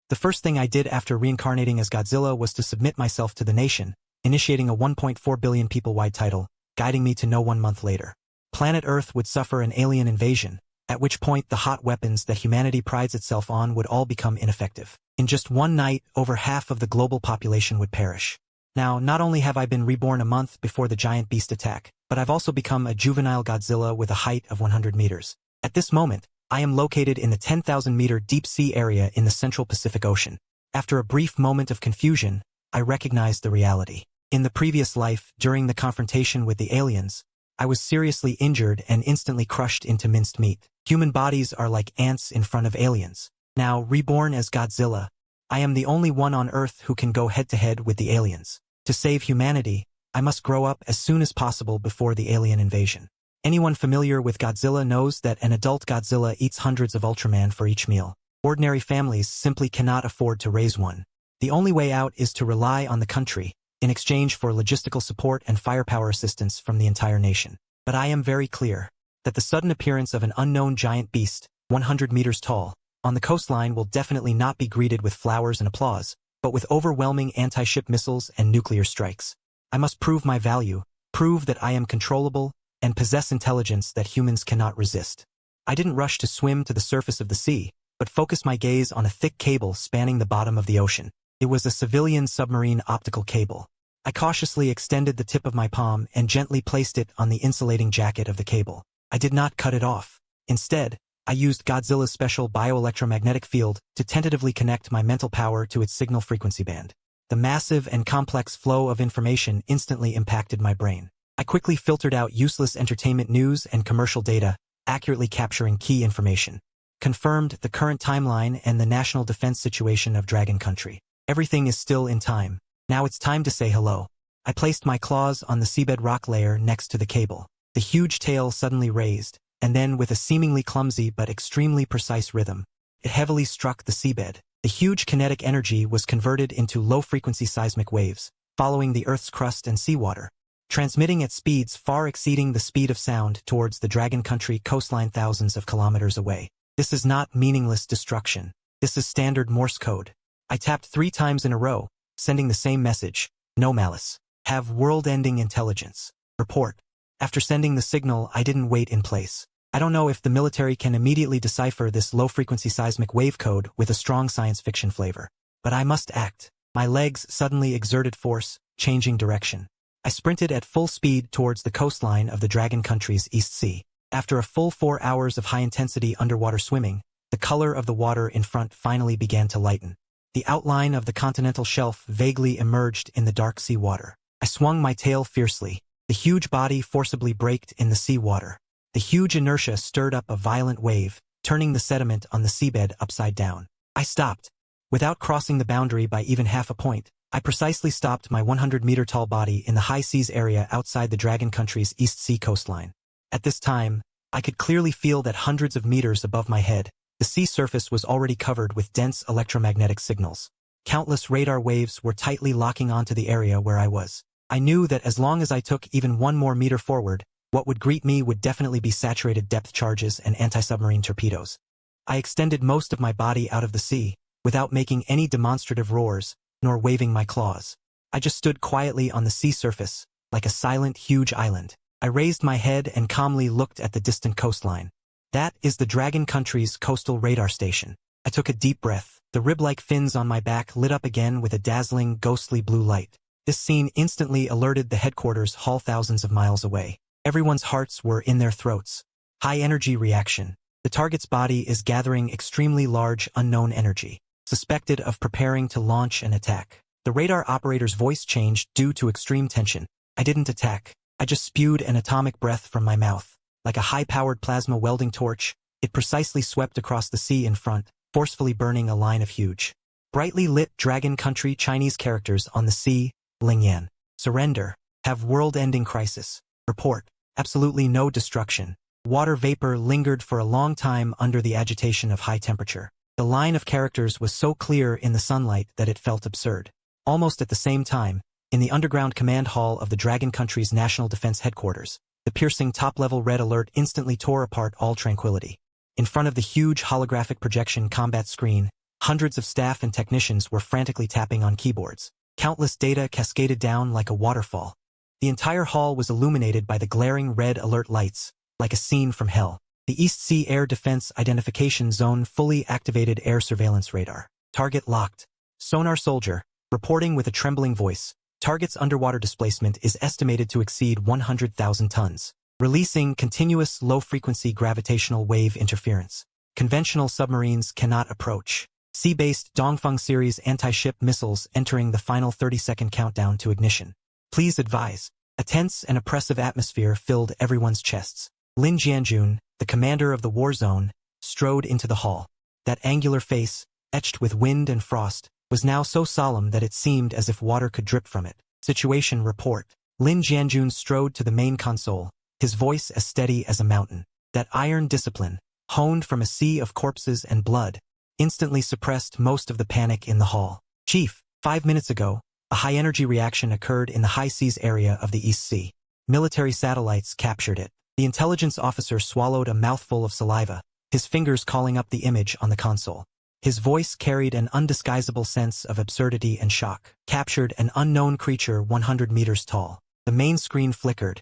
The first thing I did after reincarnating as Godzilla was to submit myself to the nation, initiating a 1.4 billion people-wide title, guiding me to no 1 month later. Planet Earth would suffer an alien invasion, at which point the hot weapons that humanity prides itself on would all become ineffective. In just one night, over half of the global population would perish. Now, not only have I been reborn a month before the giant beast attack, but I've also become a juvenile Godzilla with a height of 100 meters. At this moment, I am located in the 10,000-meter deep-sea area in the central Pacific Ocean. After a brief moment of confusion, I recognized the reality. In the previous life, during the confrontation with the aliens, I was seriously injured and instantly crushed into minced meat. Human bodies are like ants in front of aliens. Now, reborn as Godzilla, I am the only one on Earth who can go head-to-head with the aliens. To save humanity, I must grow up as soon as possible before the alien invasion. Anyone familiar with Godzilla knows that an adult Godzilla eats hundreds of Ultraman for each meal. Ordinary families simply cannot afford to raise one. The only way out is to rely on the country, in exchange for logistical support and firepower assistance from the entire nation. But I am very clear that the sudden appearance of an unknown giant beast, 100 meters tall, on the coastline will definitely not be greeted with flowers and applause, but with overwhelming anti-ship missiles and nuclear strikes. I must prove my value, prove that I am controllable, and possess intelligence that humans cannot resist. I didn't rush to swim to the surface of the sea, but focused my gaze on a thick cable spanning the bottom of the ocean. It was a civilian submarine optical cable. I cautiously extended the tip of my palm and gently placed it on the insulating jacket of the cable. I did not cut it off. Instead, I used Godzilla's special bioelectromagnetic field to tentatively connect my mental power to its signal frequency band. The massive and complex flow of information instantly impacted my brain. I quickly filtered out useless entertainment news and commercial data, accurately capturing key information. Confirmed the current timeline and the national defense situation of Dragon Country. Everything is still in time. Now it's time to say hello. I placed my claws on the seabed rock layer next to the cable. The huge tail suddenly raised, and then with a seemingly clumsy but extremely precise rhythm, it heavily struck the seabed. The huge kinetic energy was converted into low-frequency seismic waves, following the Earth's crust and seawater, transmitting at speeds far exceeding the speed of sound towards the Dragon Country coastline thousands of kilometers away. This is not meaningless destruction. This is standard Morse code. I tapped 3 times in a row, sending the same message: no malice. Have world-ending intelligence. Report. After sending the signal, I didn't wait in place. I don't know if the military can immediately decipher this low-frequency seismic wave code with a strong science fiction flavor. But I must act. My legs suddenly exerted force, changing direction. I sprinted at full speed towards the coastline of the Dragon Country's East Sea. After a full 4 hours of high-intensity underwater swimming, the color of the water in front finally began to lighten. The outline of the continental shelf vaguely emerged in the dark sea water. I swung my tail fiercely. The huge body forcibly braked in the sea water. The huge inertia stirred up a violent wave, turning the sediment on the seabed upside down. I stopped. Without crossing the boundary by even half a point, I precisely stopped my 100-meter-tall body in the high seas area outside the Dragon Country's East Sea coastline. At this time, I could clearly feel that hundreds of meters above my head, the sea surface was already covered with dense electromagnetic signals. Countless radar waves were tightly locking onto the area where I was. I knew that as long as I took even 1 more meter forward, what would greet me would definitely be saturated depth charges and anti-submarine torpedoes. I extended most of my body out of the sea, without making any demonstrative roars, nor waving my claws. I just stood quietly on the sea surface, like a silent, huge island. I raised my head and calmly looked at the distant coastline. That is the Dragon Country's coastal radar station. I took a deep breath. The rib-like fins on my back lit up again with a dazzling, ghostly blue light. This scene instantly alerted the headquarters hall thousands of miles away. Everyone's hearts were in their throats. High-energy reaction. The target's body is gathering extremely large, unknown energy, suspected of preparing to launch an attack. The radar operator's voice changed due to extreme tension. I didn't attack. I just spewed an atomic breath from my mouth. Like a high-powered plasma welding torch, it precisely swept across the sea in front, forcefully burning a line of huge, brightly lit Dragon Country Chinese characters on the sea. Lingyan. Surrender. Have world-ending crisis. Report. Absolutely no destruction. Water vapor lingered for a long time under the agitation of high temperature. The line of characters was so clear in the sunlight that it felt absurd. Almost at the same time, in the underground command hall of the Dragon Country's National Defense Headquarters, the piercing top-level red alert instantly tore apart all tranquility. In front of the huge holographic projection combat screen, Hundreds of staff and technicians were frantically tapping on keyboards. Countless data cascaded down like a waterfall. The entire hall was illuminated by the glaring red alert lights, like a scene from hell. The East Sea Air Defense Identification Zone fully activated air surveillance radar. Target locked. Sonar soldier, reporting with a trembling voice. Target's underwater displacement is estimated to exceed 100,000 tons, releasing continuous low-frequency gravitational wave interference. Conventional submarines cannot approach. Sea-based Dongfeng series anti-ship missiles entering the final 30-second countdown to ignition. Please advise. A tense and oppressive atmosphere filled everyone's chests. Lin Jianjun, the commander of the war zone, strode into the hall. That angular face, etched with wind and frost, was now so solemn that it seemed as if water could drip from it. Situation report. Lin Jianjun strode to the main console, his voice as steady as a mountain. That iron discipline, honed from a sea of corpses and blood, instantly suppressed most of the panic in the hall. Chief, 5 minutes ago, a high-energy reaction occurred in the high seas area of the East Sea. Military satellites captured it. The intelligence officer swallowed a mouthful of saliva, his fingers calling up the image on the console. His voice carried an undisguisable sense of absurdity and shock. Captured an unknown creature 100 meters tall. The main screen flickered.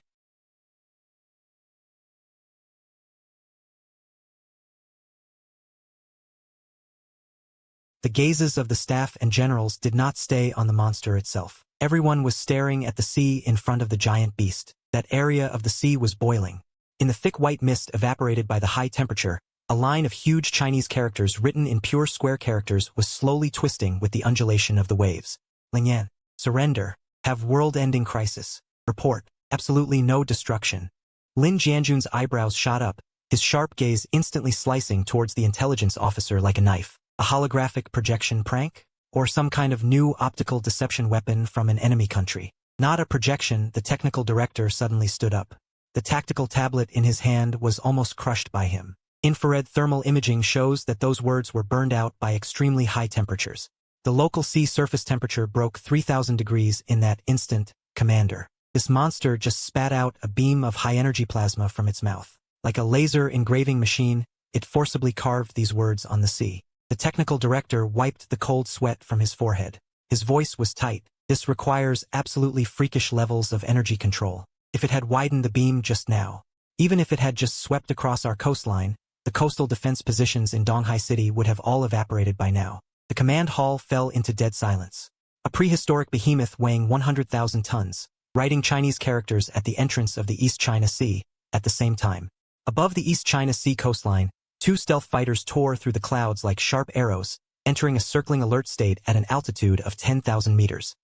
The gazes of the staff and generals did not stay on the monster itself. Everyone was staring at the sea in front of the giant beast. That area of the sea was boiling. In the thick white mist evaporated by the high temperature, a line of huge Chinese characters written in pure square characters was slowly twisting with the undulation of the waves. Lingyan, surrender. Have world-ending crisis. Report. Absolutely no destruction. Lin Jianjun's eyebrows shot up, his sharp gaze instantly slicing towards the intelligence officer like a knife. A holographic projection prank? Or some kind of new optical deception weapon from an enemy country? Not a projection, the technical director suddenly stood up. The tactical tablet in his hand was almost crushed by him. Infrared thermal imaging shows that those words were burned out by extremely high temperatures. The local sea surface temperature broke 3,000 degrees in that instant, Commander. This monster just spat out a beam of high-energy plasma from its mouth. Like a laser engraving machine, it forcibly carved these words on the sea. The technical director wiped the cold sweat from his forehead. His voice was tight. This requires absolutely freakish levels of energy control. If it had widened the beam just now, even if it had just swept across our coastline, the coastal defense positions in Donghai City would have all evaporated by now. The command hall fell into dead silence. A prehistoric behemoth weighing 100,000 tons, writing Chinese characters at the entrance of the East China Sea, at the same time. Above the East China Sea coastline, 2 stealth fighters tore through the clouds like sharp arrows, entering a circling alert state at an altitude of 10,000 meters.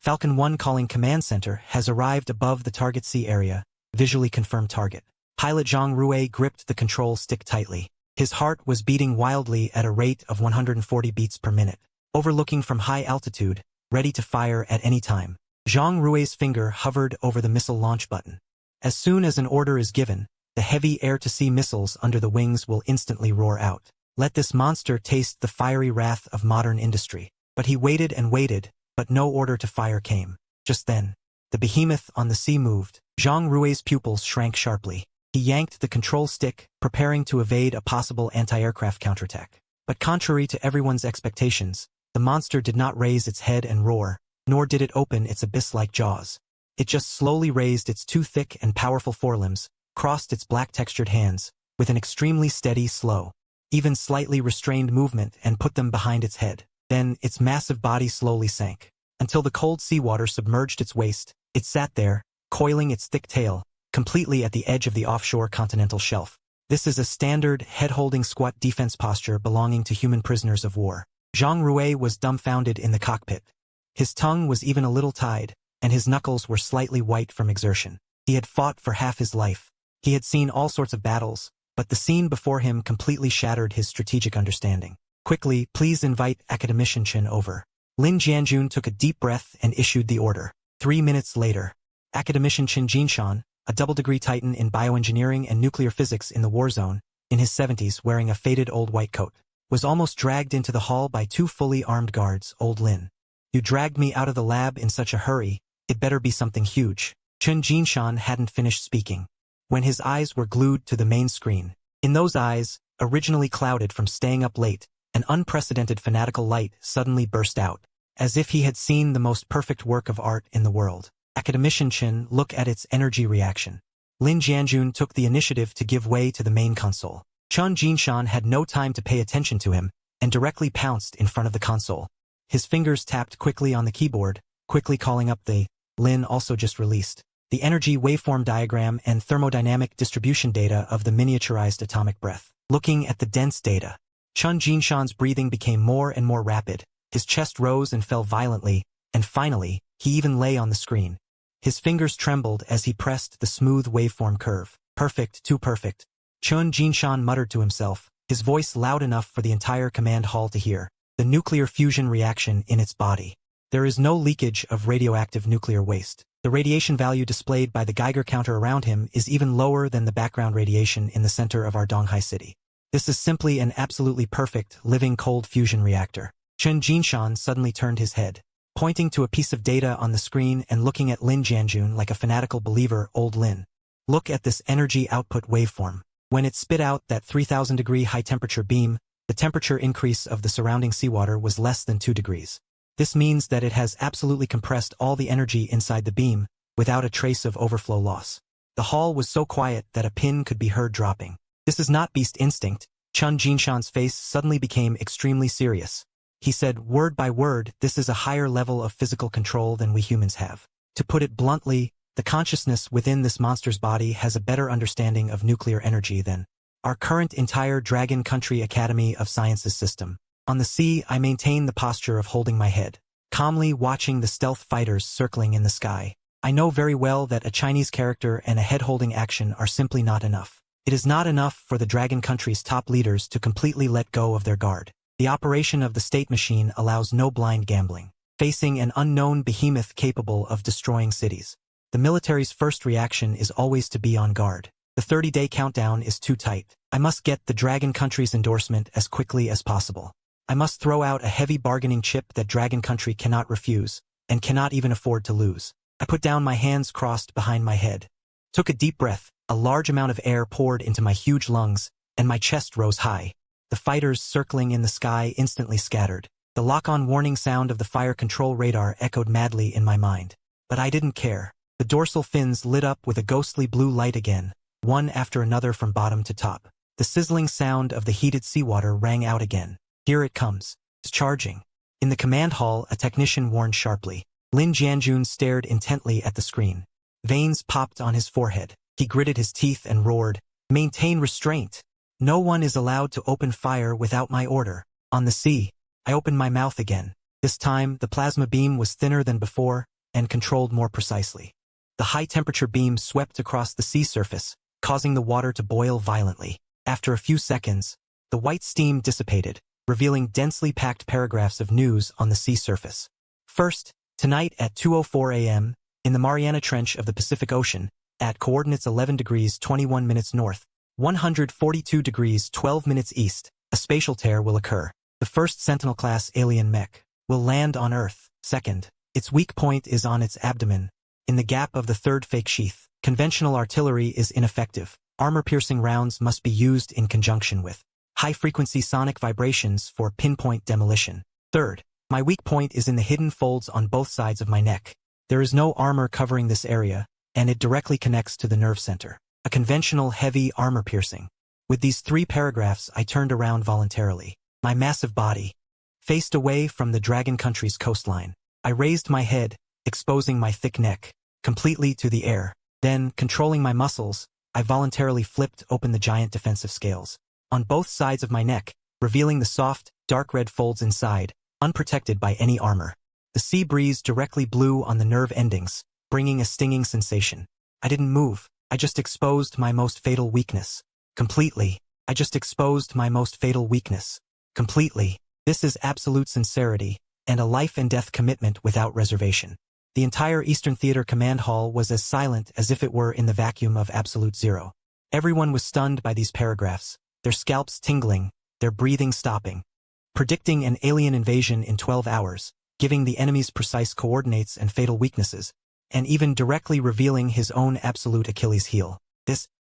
Falcon 1 calling command center has arrived above the target sea area, visually confirmed target. Pilot Zhang Rui gripped the control stick tightly. His heart was beating wildly at a rate of 140 beats per minute. Overlooking from high altitude, ready to fire at any time, Zhang Rui's finger hovered over the missile launch button. As soon as an order is given, the heavy air-to-sea missiles under the wings will instantly roar out. Let this monster taste the fiery wrath of modern industry. But he waited and waited, but no order to fire came. Just then, the behemoth on the sea moved. Zhang Rui's pupils shrank sharply. He yanked the control stick, preparing to evade a possible anti-aircraft counterattack. But contrary to everyone's expectations, the monster did not raise its head and roar, nor did it open its abyss-like jaws. It just slowly raised its 2 thick and powerful forelimbs, crossed its black-textured hands, with an extremely steady, slow, even slightly restrained movement and put them behind its head. Then, its massive body slowly sank. Until the cold seawater submerged its waist, it sat there, coiling its thick tail, completely at the edge of the offshore continental shelf. This is a standard, head-holding squat defense posture belonging to human prisoners of war. Zhang Rui was dumbfounded in the cockpit. His tongue was even a little tied, and his knuckles were slightly white from exertion. He had fought for half his life. He had seen all sorts of battles, but the scene before him completely shattered his strategic understanding. Quickly, please invite Academician Chen over. Lin Jianjun took a deep breath and issued the order. 3 minutes later, Academician Chen Jinshan, a double-degree titan in bioengineering and nuclear physics in the war zone, in his 70s wearing a faded old white coat, was almost dragged into the hall by 2 fully armed guards. Old Lin, you dragged me out of the lab in such a hurry, it better be something huge. Chen Jinshan hadn't finished speaking, when his eyes were glued to the main screen. In those eyes, originally clouded from staying up late, an unprecedented fanatical light suddenly burst out, as if he had seen the most perfect work of art in the world. Academician Chen, look at its energy reaction. Lin Jianjun took the initiative to give way to the main console. Chen Jinshan had no time to pay attention to him, and directly pounced in front of the console. His fingers tapped quickly on the keyboard, quickly calling up the Lin also just released the energy waveform diagram and thermodynamic distribution data of the miniaturized atomic breath. Looking at the dense data, Chen Jinshan's breathing became more and more rapid, his chest rose and fell violently, and finally, he even lay on the screen. His fingers trembled as he pressed the smooth waveform curve. Perfect, too perfect. Chen Jinshan muttered to himself, his voice loud enough for the entire command hall to hear. The nuclear fusion reaction in its body. There is no leakage of radioactive nuclear waste. The radiation value displayed by the Geiger counter around him is even lower than the background radiation in the center of our Donghai city. This is simply an absolutely perfect, living cold fusion reactor. Chen Jinshan suddenly turned his head, pointing to a piece of data on the screen and looking at Lin Jianjun like a fanatical believer. Old Lin. Look at this energy output waveform. When it spit out that 3,000-degree high-temperature beam, the temperature increase of the surrounding seawater was less than 2 degrees. This means that it has absolutely compressed all the energy inside the beam, without a trace of overflow loss. The hall was so quiet that a pin could be heard dropping. This is not beast instinct. Chen Jinshan's face suddenly became extremely serious. He said, word by word, this is a higher level of physical control than we humans have. To put it bluntly, the consciousness within this monster's body has a better understanding of nuclear energy than our current entire Dragon Country Academy of Sciences system. On the sea, I maintain the posture of holding my head, calmly watching the stealth fighters circling in the sky. I know very well that a Chinese character and a head-holding action are simply not enough. It is not enough for the Dragon Country's top leaders to completely let go of their guard. The operation of the state machine allows no blind gambling, facing an unknown behemoth capable of destroying cities. The military's first reaction is always to be on guard. The 30-day countdown is too tight. I must get the Dragon Country's endorsement as quickly as possible. I must throw out a heavy bargaining chip that Dragon Country cannot refuse, and cannot even afford to lose. I put down my hands crossed behind my head. Took a deep breath, a large amount of air poured into my huge lungs, and my chest rose high. The fighters circling in the sky instantly scattered. The lock-on warning sound of the fire control radar echoed madly in my mind. But I didn't care. The dorsal fins lit up with a ghostly blue light again, one after another from bottom to top. The sizzling sound of the heated seawater rang out again. Here it comes. It's charging. In the command hall, a technician warned sharply. Lin Jianjun stared intently at the screen. Veins popped on his forehead. He gritted his teeth and roared, "Maintain restraint. No one is allowed to open fire without my order." On the sea, I opened my mouth again. This time, the plasma beam was thinner than before, and controlled more precisely. The high-temperature beam swept across the sea surface, causing the water to boil violently. After a few seconds, the white steam dissipated, revealing densely packed paragraphs of news on the sea surface. First, tonight at 2:04 a.m., in the Mariana Trench of the Pacific Ocean, at coordinates 11 degrees 21 minutes north, 142 degrees 12 minutes east, a spatial tear will occur. The first Sentinel-class alien mech will land on Earth. Second, its weak point is on its abdomen, in the gap of the third fake sheath. Conventional artillery is ineffective. Armor-piercing rounds must be used in conjunction with high-frequency sonic vibrations for pinpoint demolition. Third, my weak point is in the hidden folds on both sides of my neck. There is no armor covering this area, and it directly connects to the nerve center. A conventional heavy armor piercing. With these 3 paragraphs, I turned around voluntarily. My massive body faced away from the Dragon Country's coastline. I raised my head, exposing my thick neck completely to the air. Then, controlling my muscles, I voluntarily flipped open the giant defensive scales on both sides of my neck, revealing the soft, dark red folds inside, unprotected by any armor. The sea breeze directly blew on the nerve endings, bringing a stinging sensation. I didn't move. I just exposed my most fatal weakness. Completely. I just exposed my most fatal weakness. Completely. This is absolute sincerity, and a life-and-death commitment without reservation. The entire Eastern Theater command hall was as silent as if it were in the vacuum of absolute zero. Everyone was stunned by these paragraphs, their scalps tingling, their breathing stopping. Predicting an alien invasion in 12 hours, giving the enemy's precise coordinates and fatal weaknesses, and even directly revealing his own absolute Achilles heel.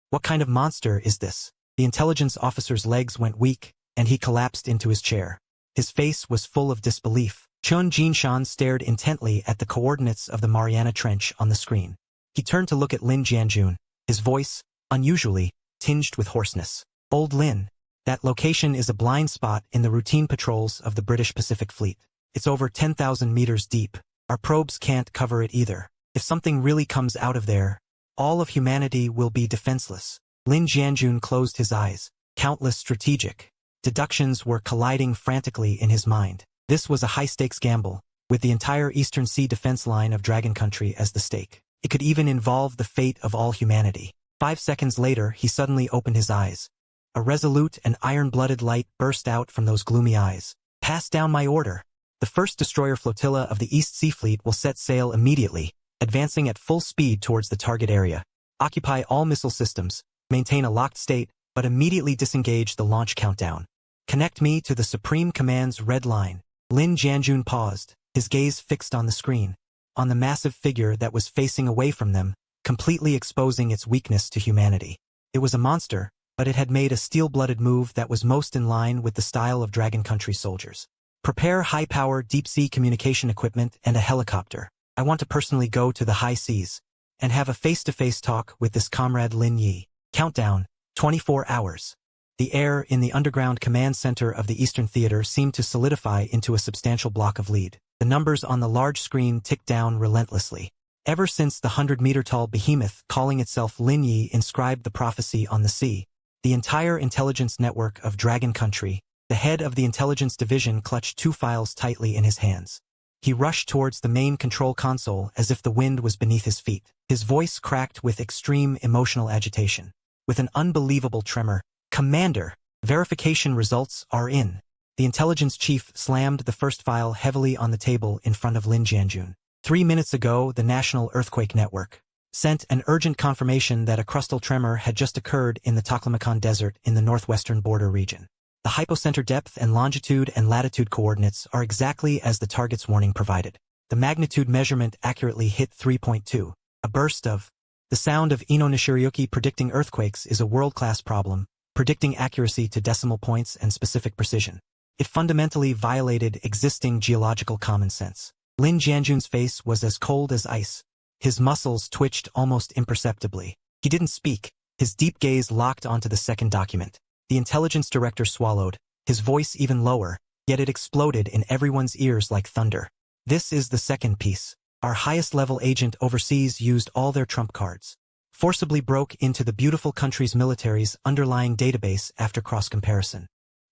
What kind of monster is this? The intelligence officer's legs went weak, and he collapsed into his chair. His face was full of disbelief. Chun Jinshan stared intently at the coordinates of the Mariana Trench on the screen. He turned to look at Lin Jianjun, his voice, unusually, tinged with hoarseness. Old Lin, that location is a blind spot in the routine patrols of the British Pacific Fleet. It's over 10,000 meters deep. Our probes can't cover it either. If something really comes out of there, all of humanity will be defenseless. Lin Jianjun closed his eyes. Countless strategic deductions were colliding frantically in his mind. This was a high-stakes gamble, with the entire Eastern Sea defense line of Dragon Country as the stake. It could even involve the fate of all humanity. 5 seconds later, he suddenly opened his eyes. A resolute and iron-blooded light burst out from those gloomy eyes. Pass down my order. The first destroyer flotilla of the East Sea Fleet will set sail immediately, advancing at full speed towards the target area. Occupy all missile systems, maintain a locked state, but immediately disengage the launch countdown. Connect me to the Supreme Command's red line. Lin Jianjun paused, his gaze fixed on the screen, on the massive figure that was facing away from them, completely exposing its weakness to humanity. It was a monster, but it had made a steel-blooded move that was most in line with the style of Dragon Country soldiers. Prepare high-power deep-sea communication equipment and a helicopter. I want to personally go to the high seas and have a face-to-face talk with this comrade Lin Yi. Countdown, 24 hours. The air in the underground command center of the Eastern Theater seemed to solidify into a substantial block of lead. The numbers on the large screen ticked down relentlessly. Ever since the 100-meter-tall behemoth calling itself Lin Yi inscribed the prophecy on the sea, the entire intelligence network of Dragon Country, the head of the intelligence division clutched 2 files tightly in his hands. He rushed towards the main control console as if the wind was beneath his feet. His voice cracked with extreme emotional agitation. With an unbelievable tremor, "Commander, verification results are in." The intelligence chief slammed the first file heavily on the table in front of Lin Jianjun. 3 minutes ago, the National Earthquake Network sent an urgent confirmation that a crustal tremor had just occurred in the Taklamakan Desert in the northwestern border region. The hypocenter depth and longitude and latitude coordinates are exactly as the target's warning provided. The magnitude measurement accurately hit 3.2. A burst of. The sound of Ino Nishirayuki predicting earthquakes is a world-class problem, predicting accuracy to decimal points and specific precision. It fundamentally violated existing geological common sense. Lin Jianjun's face was as cold as ice. His muscles twitched almost imperceptibly. He didn't speak. His deep gaze locked onto the second document. The intelligence director swallowed, his voice even lower, yet it exploded in everyone's ears like thunder. This is the second piece. Our highest-level agent overseas used all their trump cards. Forcibly broke into the beautiful country's military's underlying database after cross-comparison.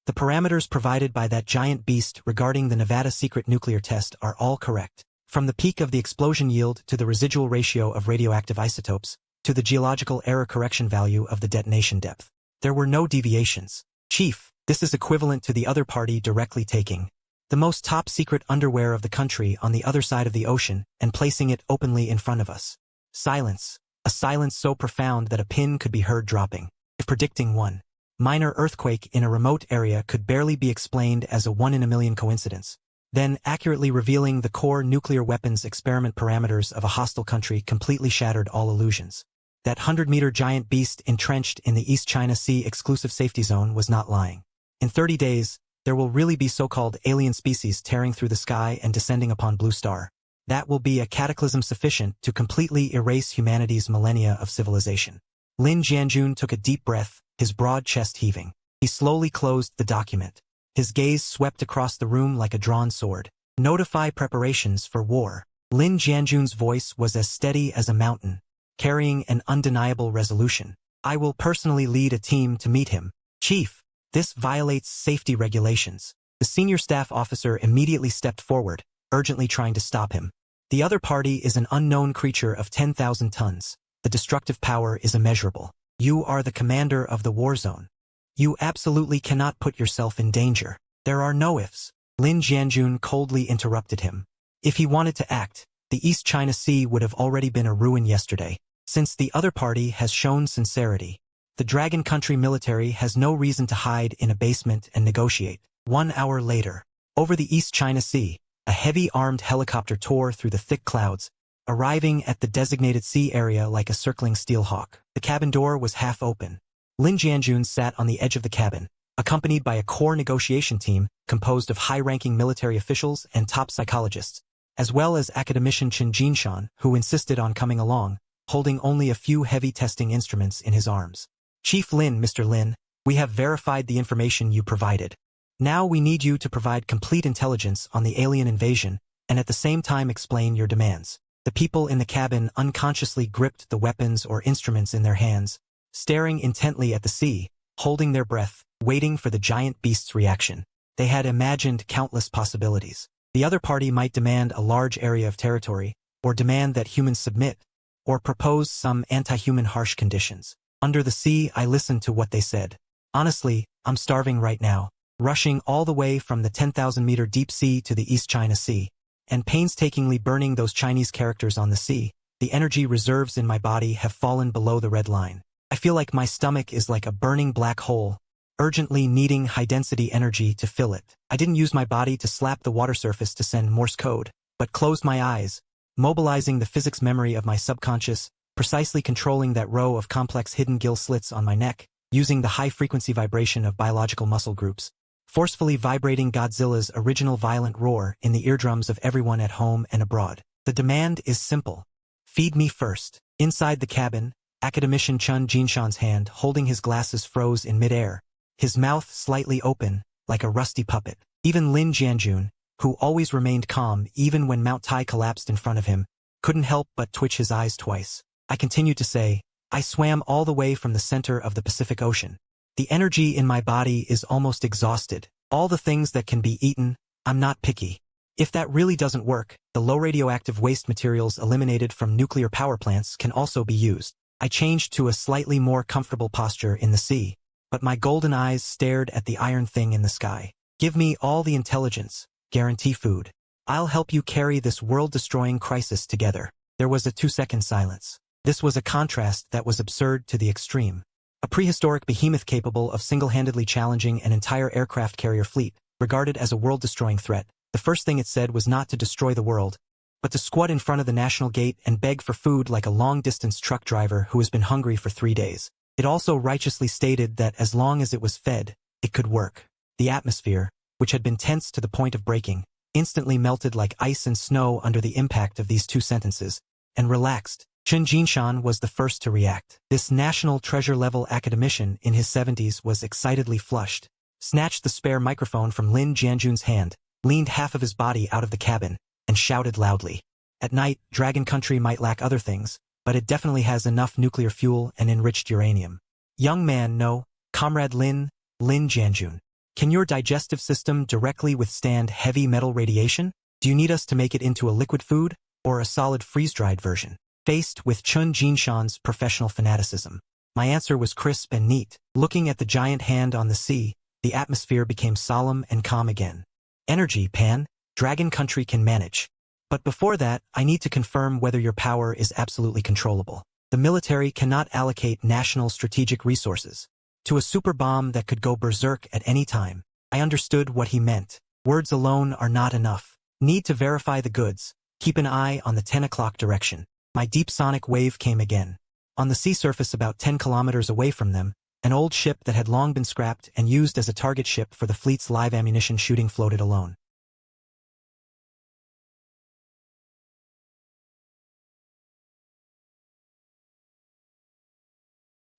The parameters provided by that giant beast regarding the Nevada secret nuclear test are all correct. From the peak of the explosion yield to the residual ratio of radioactive isotopes, to the geological error correction value of the detonation depth. There were no deviations. Chief, this is equivalent to the other party directly taking the most top-secret underwear of the country on the other side of the ocean and placing it openly in front of us. Silence. A silence so profound that a pin could be heard dropping. If predicting one minor earthquake in a remote area could barely be explained as a 1-in-a-million coincidence, then accurately revealing the core nuclear weapons experiment parameters of a hostile country completely shattered all illusions. That 100-meter giant beast entrenched in the East China Sea exclusive safety zone was not lying. In 30 days, there will really be so-called alien species tearing through the sky and descending upon Blue Star. That will be a cataclysm sufficient to completely erase humanity's millennia of civilization. Lin Jianjun took a deep breath, his broad chest heaving. He slowly closed the document. His gaze swept across the room like a drawn sword. Notify preparations for war. Lin Jianjun's voice was as steady as a mountain, carrying an undeniable resolution. I will personally lead a team to meet him. Chief, this violates safety regulations. The senior staff officer immediately stepped forward, urgently trying to stop him. The other party is an unknown creature of 10,000 tons. The destructive power is immeasurable. You are the commander of the war zone. You absolutely cannot put yourself in danger. There are no ifs. Lin Jianjun coldly interrupted him. If he wanted to act, the East China Sea would have already been a ruin yesterday. Since the other party has shown sincerity, the Dragon Country military has no reason to hide in a basement and negotiate. 1 hour later, over the East China Sea, a heavy armed helicopter tore through the thick clouds, arriving at the designated sea area like a circling steel hawk. The cabin door was half open. Lin Jianjun sat on the edge of the cabin, accompanied by a core negotiation team composed of high-ranking military officials and top psychologists, as well as academician Chen Jinshan, who insisted on coming along, holding only a few heavy testing instruments in his arms. Chief Lin, Mr. Lin, we have verified the information you provided. Now we need you to provide complete intelligence on the alien invasion and at the same time explain your demands. The people in the cabin unconsciously gripped the weapons or instruments in their hands, staring intently at the sea, holding their breath, waiting for the giant beast's reaction. They had imagined countless possibilities. The other party might demand a large area of territory, or demand that humans submit, or propose some anti-human harsh conditions. Under the sea, I listened to what they said. Honestly, I'm starving right now, rushing all the way from the 10,000-meter deep sea to the East China Sea, and painstakingly burning those Chinese characters on the sea. The energy reserves in my body have fallen below the red line. I feel like my stomach is like a burning black hole, urgently needing high-density energy to fill it. I didn't use my body to slap the water surface to send Morse code, but closed my eyes, mobilizing the physics memory of my subconscious, precisely controlling that row of complex hidden gill slits on my neck, using the high-frequency vibration of biological muscle groups, forcefully vibrating Godzilla's original violent roar in the eardrums of everyone at home and abroad. The demand is simple. Feed me first. Inside the cabin, academician Chen Jinshan's hand holding his glasses froze in midair, his mouth slightly open, like a rusty puppet. Even Lin Jianjun, who always remained calm even when Mount Tai collapsed in front of him, couldn't help but twitch his eyes twice. I continued to say, I swam all the way from the center of the Pacific Ocean. The energy in my body is almost exhausted. All the things that can be eaten, I'm not picky. If that really doesn't work, the low radioactive waste materials eliminated from nuclear power plants can also be used. I changed to a slightly more comfortable posture in the sea, but my golden eyes stared at the iron thing in the sky. Give me all the intelligence, guarantee food. I'll help you carry this world-destroying crisis together. There was a 2-second silence. This was a contrast that was absurd to the extreme. A prehistoric behemoth capable of single-handedly challenging an entire aircraft carrier fleet, regarded as a world-destroying threat. The first thing it said was not to destroy the world, but to squat in front of the National Gate and beg for food like a long-distance truck driver who has been hungry for 3 days. It also righteously stated that as long as it was fed, it could work. The atmosphere, which had been tense to the point of breaking, instantly melted like ice and snow under the impact of these 2 sentences, and relaxed. Chen Jinshan was the first to react. This national treasure-level academician in his 70s was excitedly flushed, snatched the spare microphone from Lin Jianjun's hand, leaned half of his body out of the cabin, and shouted loudly. At night, Dragon Country might lack other things, but it definitely has enough nuclear fuel and enriched uranium. Young man, no, Comrade Lin Jianjun. Can your digestive system directly withstand heavy metal radiation? Do you need us to make it into a liquid food, or a solid freeze-dried version? Faced with Chen Jinshan's professional fanaticism, my answer was crisp and neat. Looking at the giant hand on the sea, the atmosphere became solemn and calm again. Energy, Pan. Dragon Country can manage. But before that, I need to confirm whether your power is absolutely controllable. The military cannot allocate national strategic resources to a super bomb that could go berserk at any time. I understood what he meant. Words alone are not enough. Need to verify the goods. Keep an eye on the 10 o'clock direction. My deep sonic wave came again. On the sea surface about 10 kilometers away from them, an old ship that had long been scrapped and used as a target ship for the fleet's live ammunition shooting floated alone.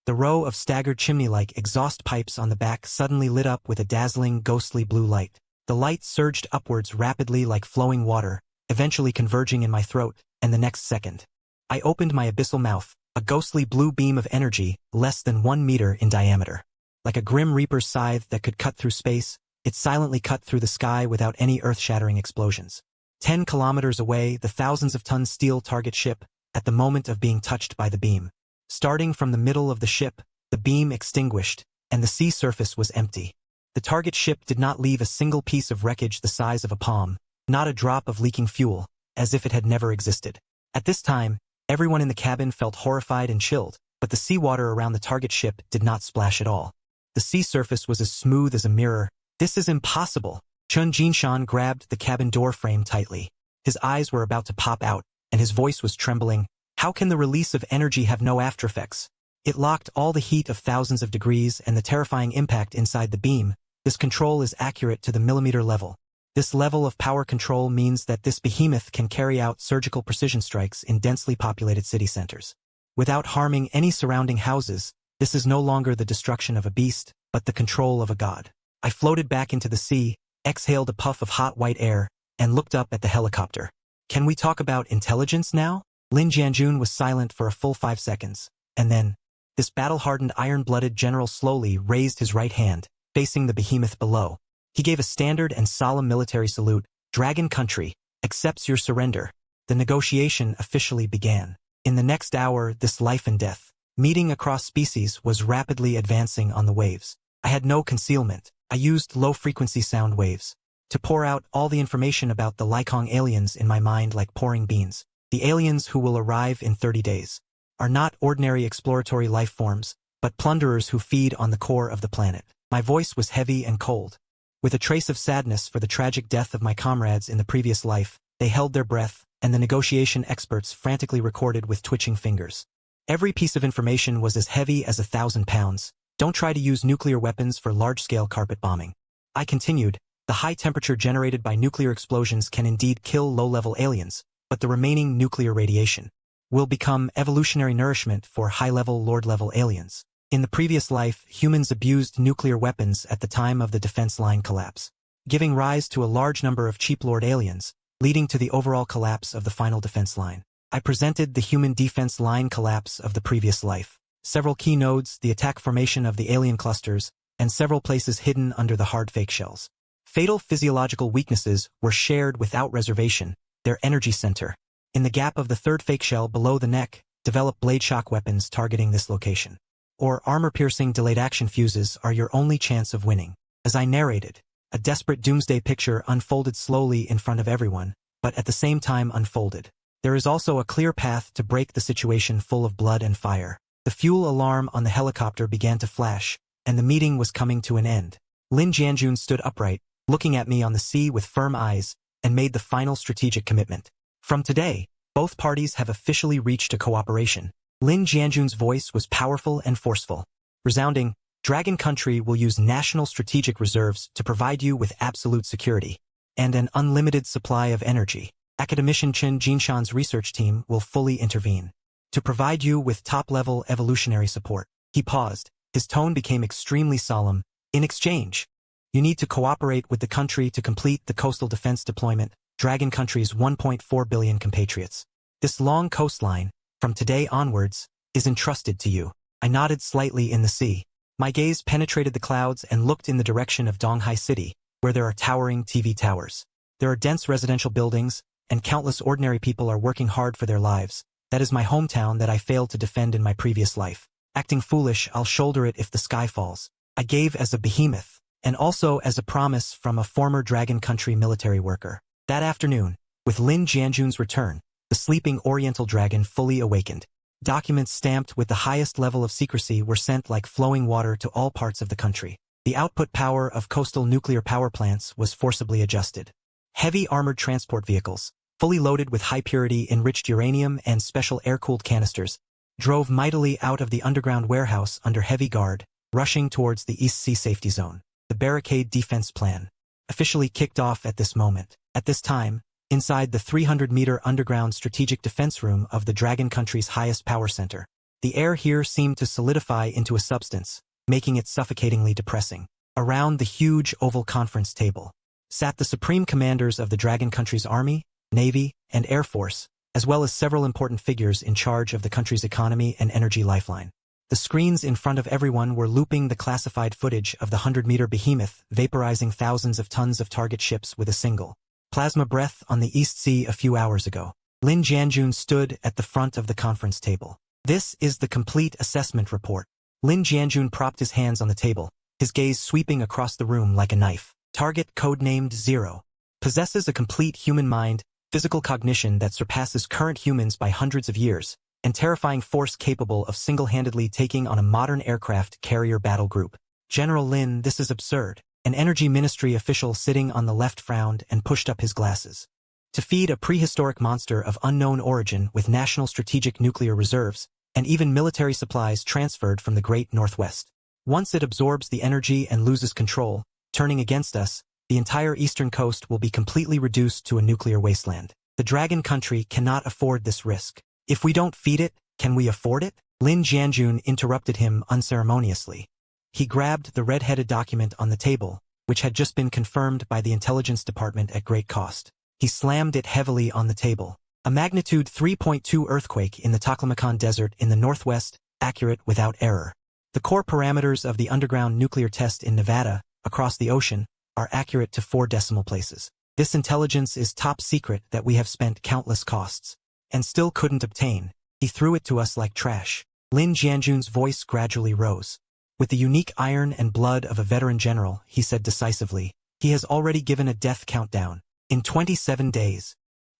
The row of staggered chimney-like exhaust pipes on the back suddenly lit up with a dazzling, ghostly blue light. The light surged upwards rapidly like flowing water, eventually converging in my throat, and the next second, I opened my abyssal mouth, a ghostly blue beam of energy, less than 1 meter in diameter. Like a grim reaper's scythe that could cut through space, it silently cut through the sky without any earth-shattering explosions. 10 kilometers away, the thousands of tons steel target ship, at the moment of being touched by the beam. Starting from the middle of the ship, the beam extinguished, and the sea surface was empty. The target ship did not leave a single piece of wreckage the size of a palm, not a drop of leaking fuel, as if it had never existed. At this time, everyone in the cabin felt horrified and chilled, but the seawater around the target ship did not splash at all. The sea surface was as smooth as a mirror. This is impossible. Chen Jinshan grabbed the cabin door frame tightly. His eyes were about to pop out, and his voice was trembling. How can the release of energy have no aftereffects? It locked all the heat of thousands of degrees and the terrifying impact inside the beam. This control is accurate to the millimeter level. This level of power control means that this behemoth can carry out surgical precision strikes in densely populated city centers. Without harming any surrounding houses, this is no longer the destruction of a beast, but the control of a god. I floated back into the sea, exhaled a puff of hot white air, and looked up at the helicopter. Can we talk about intelligence now? Lin Jianjun was silent for a full 5 seconds, and then, this battle-hardened iron-blooded general slowly raised his right hand, facing the behemoth below. He gave a standard and solemn military salute. Dragon Country accepts your surrender. The negotiation officially began. In the next hour, this life and death meeting across species was rapidly advancing on the waves. I had no concealment. I used low-frequency sound waves to pour out all the information about the Taihang aliens in my mind like pouring beans. The aliens who will arrive in 30 days are not ordinary exploratory life forms, but plunderers who feed on the core of the planet. My voice was heavy and cold. With a trace of sadness for the tragic death of my comrades in the previous life, they held their breath, and the negotiation experts frantically recorded with twitching fingers. Every piece of information was as heavy as 1,000 pounds. Don't try to use nuclear weapons for large-scale carpet bombing. I continued, the high temperature generated by nuclear explosions can indeed kill low-level aliens, but the remaining nuclear radiation will become evolutionary nourishment for high-level lord-level aliens. In the previous life, humans abused nuclear weapons at the time of the defense line collapse, giving rise to a large number of cheap lord aliens, leading to the overall collapse of the final defense line. I presented the human defense line collapse of the previous life. Several key nodes, the attack formation of the alien clusters, and several places hidden under the hard fake shells. Fatal physiological weaknesses were shared without reservation. Their energy center, in the gap of the third fake shell below the neck, develop blade shock weapons targeting this location. Or armor-piercing delayed action fuses are your only chance of winning. As I narrated, a desperate doomsday picture unfolded slowly in front of everyone, but at the same time unfolded. There is also a clear path to break the situation full of blood and fire. The fuel alarm on the helicopter began to flash, and the meeting was coming to an end. Lin Jianjun stood upright, looking at me on the sea with firm eyes, and made the final strategic commitment. From today, both parties have officially reached a cooperation. Lin Jianjun's voice was powerful and forceful. Resounding, Dragon Country will use national strategic reserves to provide you with absolute security and an unlimited supply of energy. Academician Chen Jinshan's research team will fully intervene to provide you with top-level evolutionary support. He paused. His tone became extremely solemn. In exchange, you need to cooperate with the country to complete the coastal defense deployment, Dragon Country's 1.4 billion compatriots. This long coastline, from today onwards, is entrusted to you. I nodded slightly in the sea. My gaze penetrated the clouds and looked in the direction of Donghai City, where there are towering TV towers. There are dense residential buildings, and countless ordinary people are working hard for their lives. That is my hometown that I failed to defend in my previous life. Acting foolish, I'll shoulder it if the sky falls. I gave as a behemoth, and also as a promise from a former Dragon Country military worker. That afternoon, with Lin Jianjun's return, the sleeping Oriental Dragon fully awakened. Documents stamped with the highest level of secrecy were sent like flowing water to all parts of the country. The output power of coastal nuclear power plants was forcibly adjusted. Heavy armored transport vehicles, fully loaded with high-purity enriched uranium and special air-cooled canisters, drove mightily out of the underground warehouse under heavy guard, rushing towards the East Sea Safety Zone. The barricade defense plan officially kicked off at this moment. At this time, inside the 300-meter underground strategic defense room of the Dragon Country's highest power center, the air here seemed to solidify into a substance, making it suffocatingly depressing. Around the huge oval conference table sat the supreme commanders of the Dragon Country's army, navy, and air force, as well as several important figures in charge of the country's economy and energy lifeline. The screens in front of everyone were looping the classified footage of the 100-meter behemoth vaporizing thousands of tons of target ships with a single plasma breath on the East Sea a few hours ago. Lin Jianjun stood at the front of the conference table. This is the complete assessment report. Lin Jianjun propped his hands on the table, his gaze sweeping across the room like a knife. Target codenamed Zero. Possesses a complete human mind, physical cognition that surpasses current humans by hundreds of years, and terrifying force capable of single-handedly taking on a modern aircraft carrier battle group. General Lin, this is absurd. An energy ministry official sitting on the left frowned and pushed up his glasses. To feed a prehistoric monster of unknown origin with national strategic nuclear reserves, and even military supplies transferred from the Great Northwest. Once it absorbs the energy and loses control, turning against us, the entire eastern coast will be completely reduced to a nuclear wasteland. The Dragon Country cannot afford this risk. If we don't feed it, can we afford it? Lin Jianjun interrupted him unceremoniously. He grabbed the red-headed document on the table, which had just been confirmed by the intelligence department at great cost. He slammed it heavily on the table. A magnitude 3.2 earthquake in the Taklamakan Desert in the northwest, accurate without error. The core parameters of the underground nuclear test in Nevada, across the ocean, are accurate to 4 decimal places. This intelligence is top secret that we have spent countless costs, and still couldn't obtain. He threw it to us like trash. Lin Jianjun's voice gradually rose. With the unique iron and blood of a veteran general, he said decisively, he has already given a death countdown. In 27 days,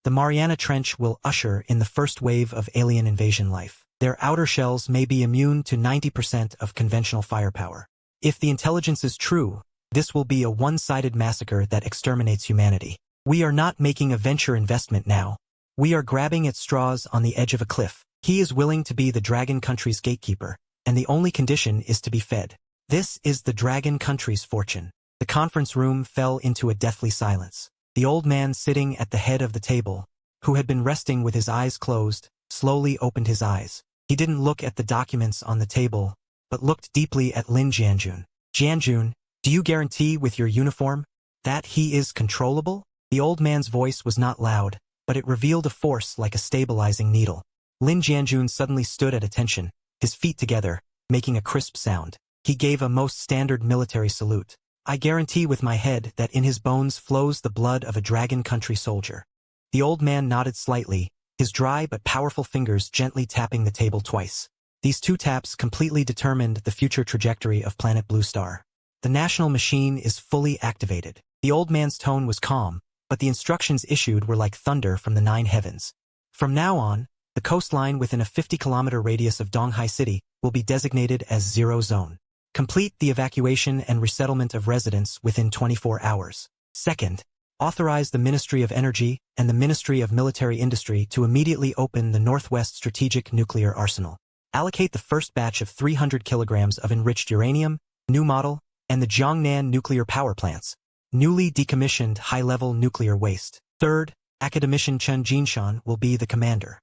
the Mariana Trench will usher in the first wave of alien invasion life. Their outer shells may be immune to 90% of conventional firepower. If the intelligence is true, this will be a one-sided massacre that exterminates humanity. We are not making a venture investment now. We are grabbing at straws on the edge of a cliff. He is willing to be the Dragon Country's gatekeeper, and the only condition is to be fed. This is the Dragon Country's fortune. The conference room fell into a deathly silence. The old man sitting at the head of the table, who had been resting with his eyes closed, slowly opened his eyes. He didn't look at the documents on the table, but looked deeply at Lin Jianjun. Jianjun, do you guarantee with your uniform that he is controllable? The old man's voice was not loud, but it revealed a force like a stabilizing needle. Lin Jianjun suddenly stood at attention, his feet together, making a crisp sound. He gave a most standard military salute. I guarantee with my head that in his bones flows the blood of a Dragon Country soldier. The old man nodded slightly, his dry but powerful fingers gently tapping the table twice. These 2 taps completely determined the future trajectory of Planet Blue Star. The national machine is fully activated. The old man's tone was calm, but the instructions issued were like thunder from the 9 heavens. From now on, the coastline within a 50-kilometer radius of Donghai City will be designated as Zero Zone. Complete the evacuation and resettlement of residents within 24 hours. Second, authorize the Ministry of Energy and the Ministry of Military Industry to immediately open the Northwest Strategic Nuclear Arsenal. Allocate the first batch of 300 kilograms of enriched uranium, new model, and the Jiangnan nuclear power plants, newly decommissioned high-level nuclear waste. Third, Academician Chen Jinshan will be the commander.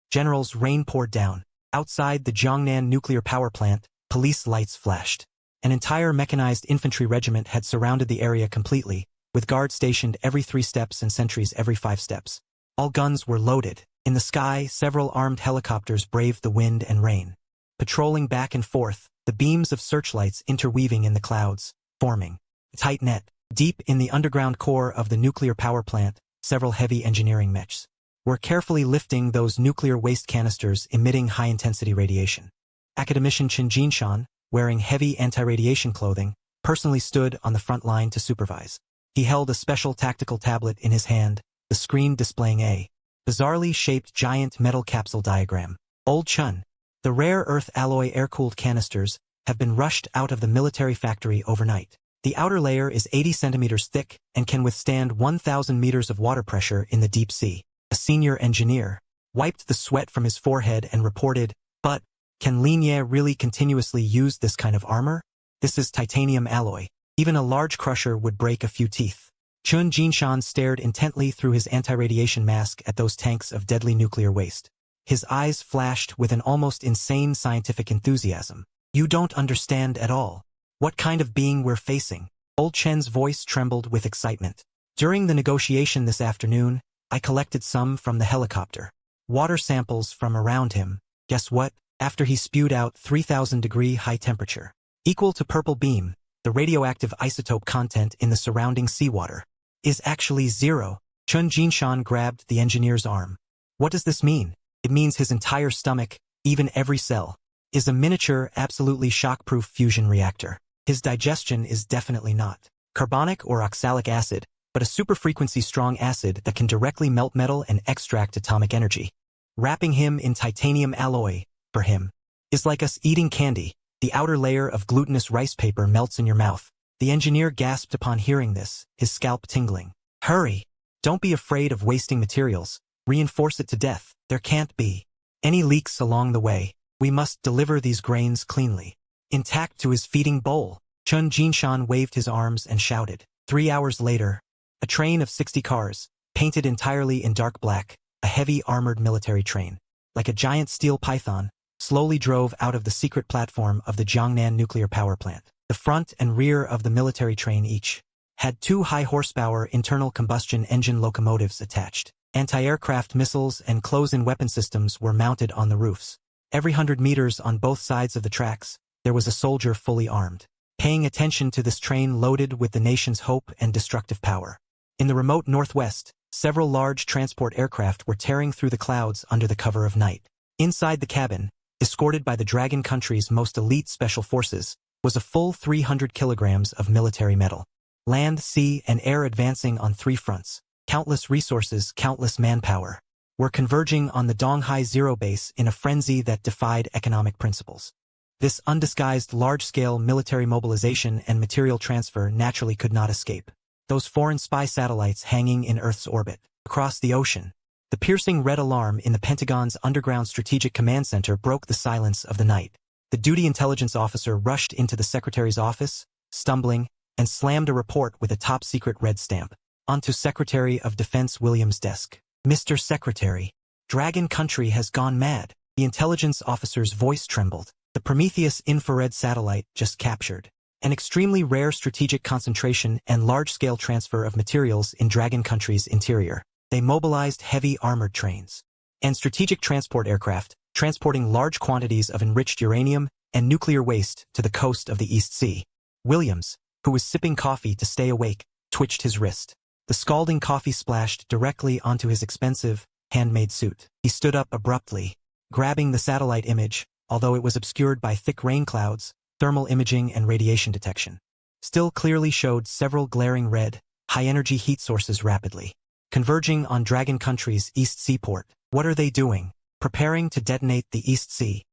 General's rain poured down. Outside the Jiangnan nuclear power plant, police lights flashed. An entire mechanized infantry regiment had surrounded the area completely, with guards stationed every 3 steps and sentries every 5 steps. All guns were loaded. In the sky, several armed helicopters braved the wind and rain. Patrolling back and forth, the beams of searchlights interweaving in the clouds, forming a tight net. Deep in the underground core of the nuclear power plant, several heavy engineering mechs were carefully lifting those nuclear waste canisters emitting high-intensity radiation. Academician Chen Jinshan, wearing heavy anti-radiation clothing, personally stood on the front line to supervise. He held a special tactical tablet in his hand, the screen displaying a bizarrely shaped giant metal capsule diagram. Old Chun. The rare earth alloy air-cooled canisters have been rushed out of the military factory overnight. The outer layer is 80 centimeters thick and can withstand 1,000 meters of water pressure in the deep sea. A senior engineer wiped the sweat from his forehead and reported, but, can Linye really continuously use this kind of armor? This is titanium alloy. Even a large crusher would break a few teeth. Chun Jinshan stared intently through his anti-radiation mask at those tanks of deadly nuclear waste. His eyes flashed with an almost insane scientific enthusiasm. You don't understand at all. What kind of being we're facing? Old Chen's voice trembled with excitement. During the negotiation this afternoon, I collected some from the helicopter. Water samples from around him. Guess what? After he spewed out 3,000-degree high temperature, equal to purple beam, the radioactive isotope content in the surrounding seawater is actually 0. Chun Jinshan grabbed the engineer's arm. What does this mean? It means his entire stomach, even every cell, is a miniature, absolutely shock-proof fusion reactor. His digestion is definitely not carbonic or oxalic acid, but a super-frequency strong acid that can directly melt metal and extract atomic energy. Wrapping him in titanium alloy, for him, is like us eating candy. The outer layer of glutinous rice paper melts in your mouth, The engineer gasped upon hearing this, his scalp tingling. Hurry! Don't be afraid of wasting materials. Reinforce it to death. There can't be any leaks along the way. We must deliver these grains cleanly. Intact to his feeding bowl. Chun Jinshan waved his arms and shouted. 3 hours later, a train of 60 cars, painted entirely in dark black, a heavy armored military train, like a giant steel python, slowly drove out of the secret platform of the Jiangnan nuclear power plant. The front and rear of the military train each had 2 high-horsepower internal combustion engine locomotives attached. Anti-aircraft missiles and close-in weapon systems were mounted on the roofs. Every 100 meters on both sides of the tracks, there was a soldier fully armed, paying attention to this train loaded with the nation's hope and destructive power. In the remote northwest, several large transport aircraft were tearing through the clouds under the cover of night. Inside the cabin, escorted by the Dragon country's most elite special forces, was a full 300 kilograms of military metal. Land, sea, and air advancing on 3 fronts. Countless resources, countless manpower, were converging on the Donghai Zero base in a frenzy that defied economic principles. This undisguised large-scale military mobilization and material transfer naturally could not escape those foreign spy satellites hanging in Earth's orbit. Across the ocean, the piercing red alarm in the Pentagon's underground strategic command center broke the silence of the night. The duty intelligence officer rushed into the secretary's office, stumbling, and slammed a report with a top-secret red stamp onto Secretary of Defense Williams' desk. Mr. Secretary, Dragon Country has gone mad. The intelligence officer's voice trembled. The Prometheus infrared satellite just captured an extremely rare strategic concentration and large-scale transfer of materials in Dragon Country's interior. They mobilized heavy armored trains and strategic transport aircraft, transporting large quantities of enriched uranium and nuclear waste to the coast of the East Sea. Williams, who was sipping coffee to stay awake, twitched his wrist. The scalding coffee splashed directly onto his expensive, handmade suit. He stood up abruptly, grabbing the satellite image, although it was obscured by thick rain clouds, thermal imaging and radiation detection. Still clearly showed several glaring red, high-energy heat sources rapidly converging on Dragon Country's East Seaport. What are they doing? Preparing to detonate the East Sea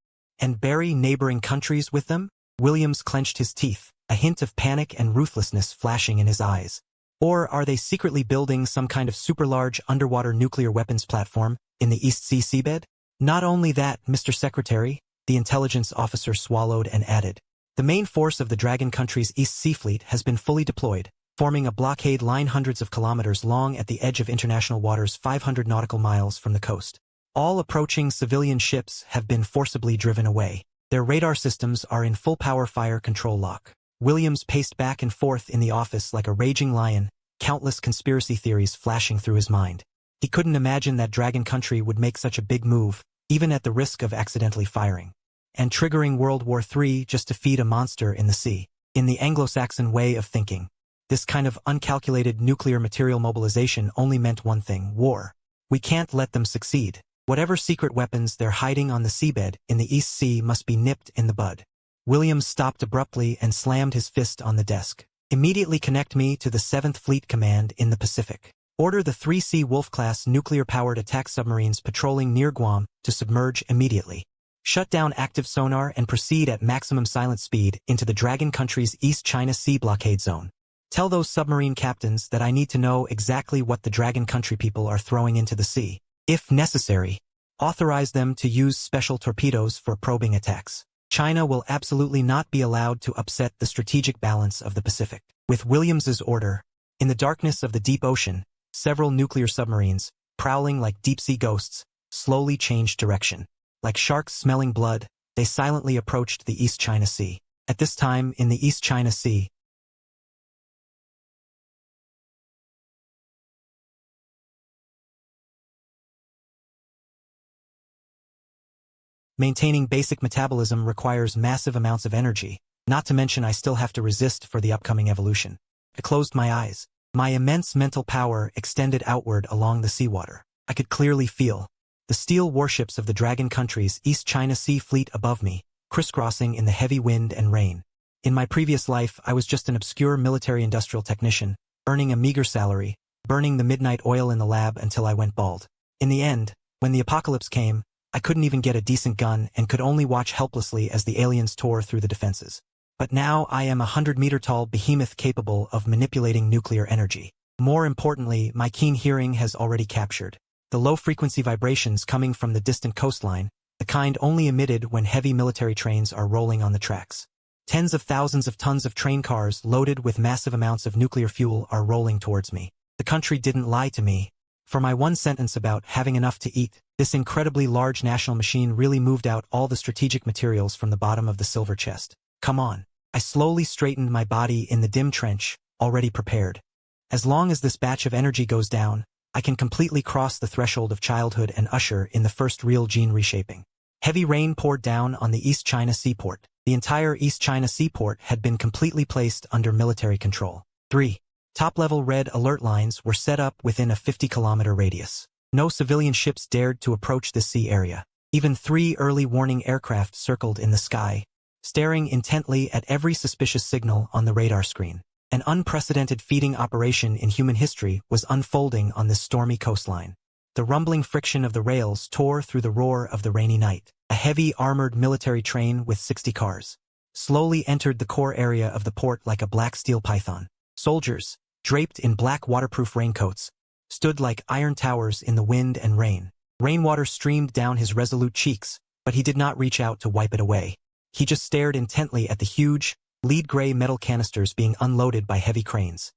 and bury neighboring countries with them? Williams clenched his teeth, a hint of panic and ruthlessness flashing in his eyes. Or are they secretly building some kind of super-large underwater nuclear weapons platform in the East Sea seabed? Not only that, Mr. Secretary, the intelligence officer swallowed and added. The main force of the Dragon Country's East Sea Fleet has been fully deployed, forming a blockade line hundreds of kilometers long at the edge of international waters 500 nautical miles from the coast. All approaching civilian ships have been forcibly driven away. Their radar systems are in full power fire control lock. Williams paced back and forth in the office like a raging lion, countless conspiracy theories flashing through his mind. He couldn't imagine that Dragon Country would make such a big move, even at the risk of accidentally firing and triggering World War III just to feed a monster in the sea. In the Anglo-Saxon way of thinking, this kind of uncalculated nuclear material mobilization only meant one thing: war. We can't let them succeed. Whatever secret weapons they're hiding on the seabed in the East Sea must be nipped in the bud. Williams stopped abruptly and slammed his fist on the desk. Immediately connect me to the 7th Fleet Command in the Pacific. Order the 3 Sea Wolf-class nuclear-powered attack submarines patrolling near Guam to submerge immediately. Shut down active sonar and proceed at maximum silent speed into the Dragon Country's East China Sea blockade zone. Tell those submarine captains that I need to know exactly what the Dragon Country people are throwing into the sea. If necessary, authorize them to use special torpedoes for probing attacks. China will absolutely not be allowed to upset the strategic balance of the Pacific. With Williams's order, in the darkness of the deep ocean, several nuclear submarines, prowling like deep-sea ghosts, slowly changed direction. Like sharks smelling blood, they silently approached the East China Sea. At this time, in the East China Sea, maintaining basic metabolism requires massive amounts of energy, not to mention I still have to resist for the upcoming evolution. I closed my eyes. My immense mental power extended outward along the seawater. I could clearly feel the steel warships of the Dragon Country's East China Sea Fleet above me, crisscrossing in the heavy wind and rain. In my previous life, I was just an obscure military-industrial technician, earning a meager salary, burning the midnight oil in the lab until I went bald. In the end, when the apocalypse came, I couldn't even get a decent gun and could only watch helplessly as the aliens tore through the defenses. But now I am a 100-meter-tall behemoth capable of manipulating nuclear energy. More importantly, my keen hearing has already captured the low-frequency vibrations coming from the distant coastline, the kind only emitted when heavy military trains are rolling on the tracks. Tens of thousands of tons of train cars loaded with massive amounts of nuclear fuel are rolling towards me. The country didn't lie to me. For my one sentence about having enough to eat, this incredibly large national machine really moved out all the strategic materials from the bottom of the silver chest. Come on. I slowly straightened my body in the dim trench, already prepared. As long as this batch of energy goes down, I can completely cross the threshold of childhood and usher in the first real gene reshaping. Heavy rain poured down on the East China seaport. The entire East China seaport had been completely placed under military control. 3. Top-level red alert lines were set up within a 50-kilometer radius. No civilian ships dared to approach this sea area. Even 3 early warning aircraft circled in the sky, staring intently at every suspicious signal on the radar screen. An unprecedented feeding operation in human history was unfolding on this stormy coastline. The rumbling friction of the rails tore through the roar of the rainy night. A heavy armored military train with 60 cars slowly entered the core area of the port like a black steel python. Soldiers, draped in black waterproof raincoats, stood like iron towers in the wind and rain. Rainwater streamed down his resolute cheeks, but he did not reach out to wipe it away. He just stared intently at the huge, lead-gray metal canisters being unloaded by heavy cranes.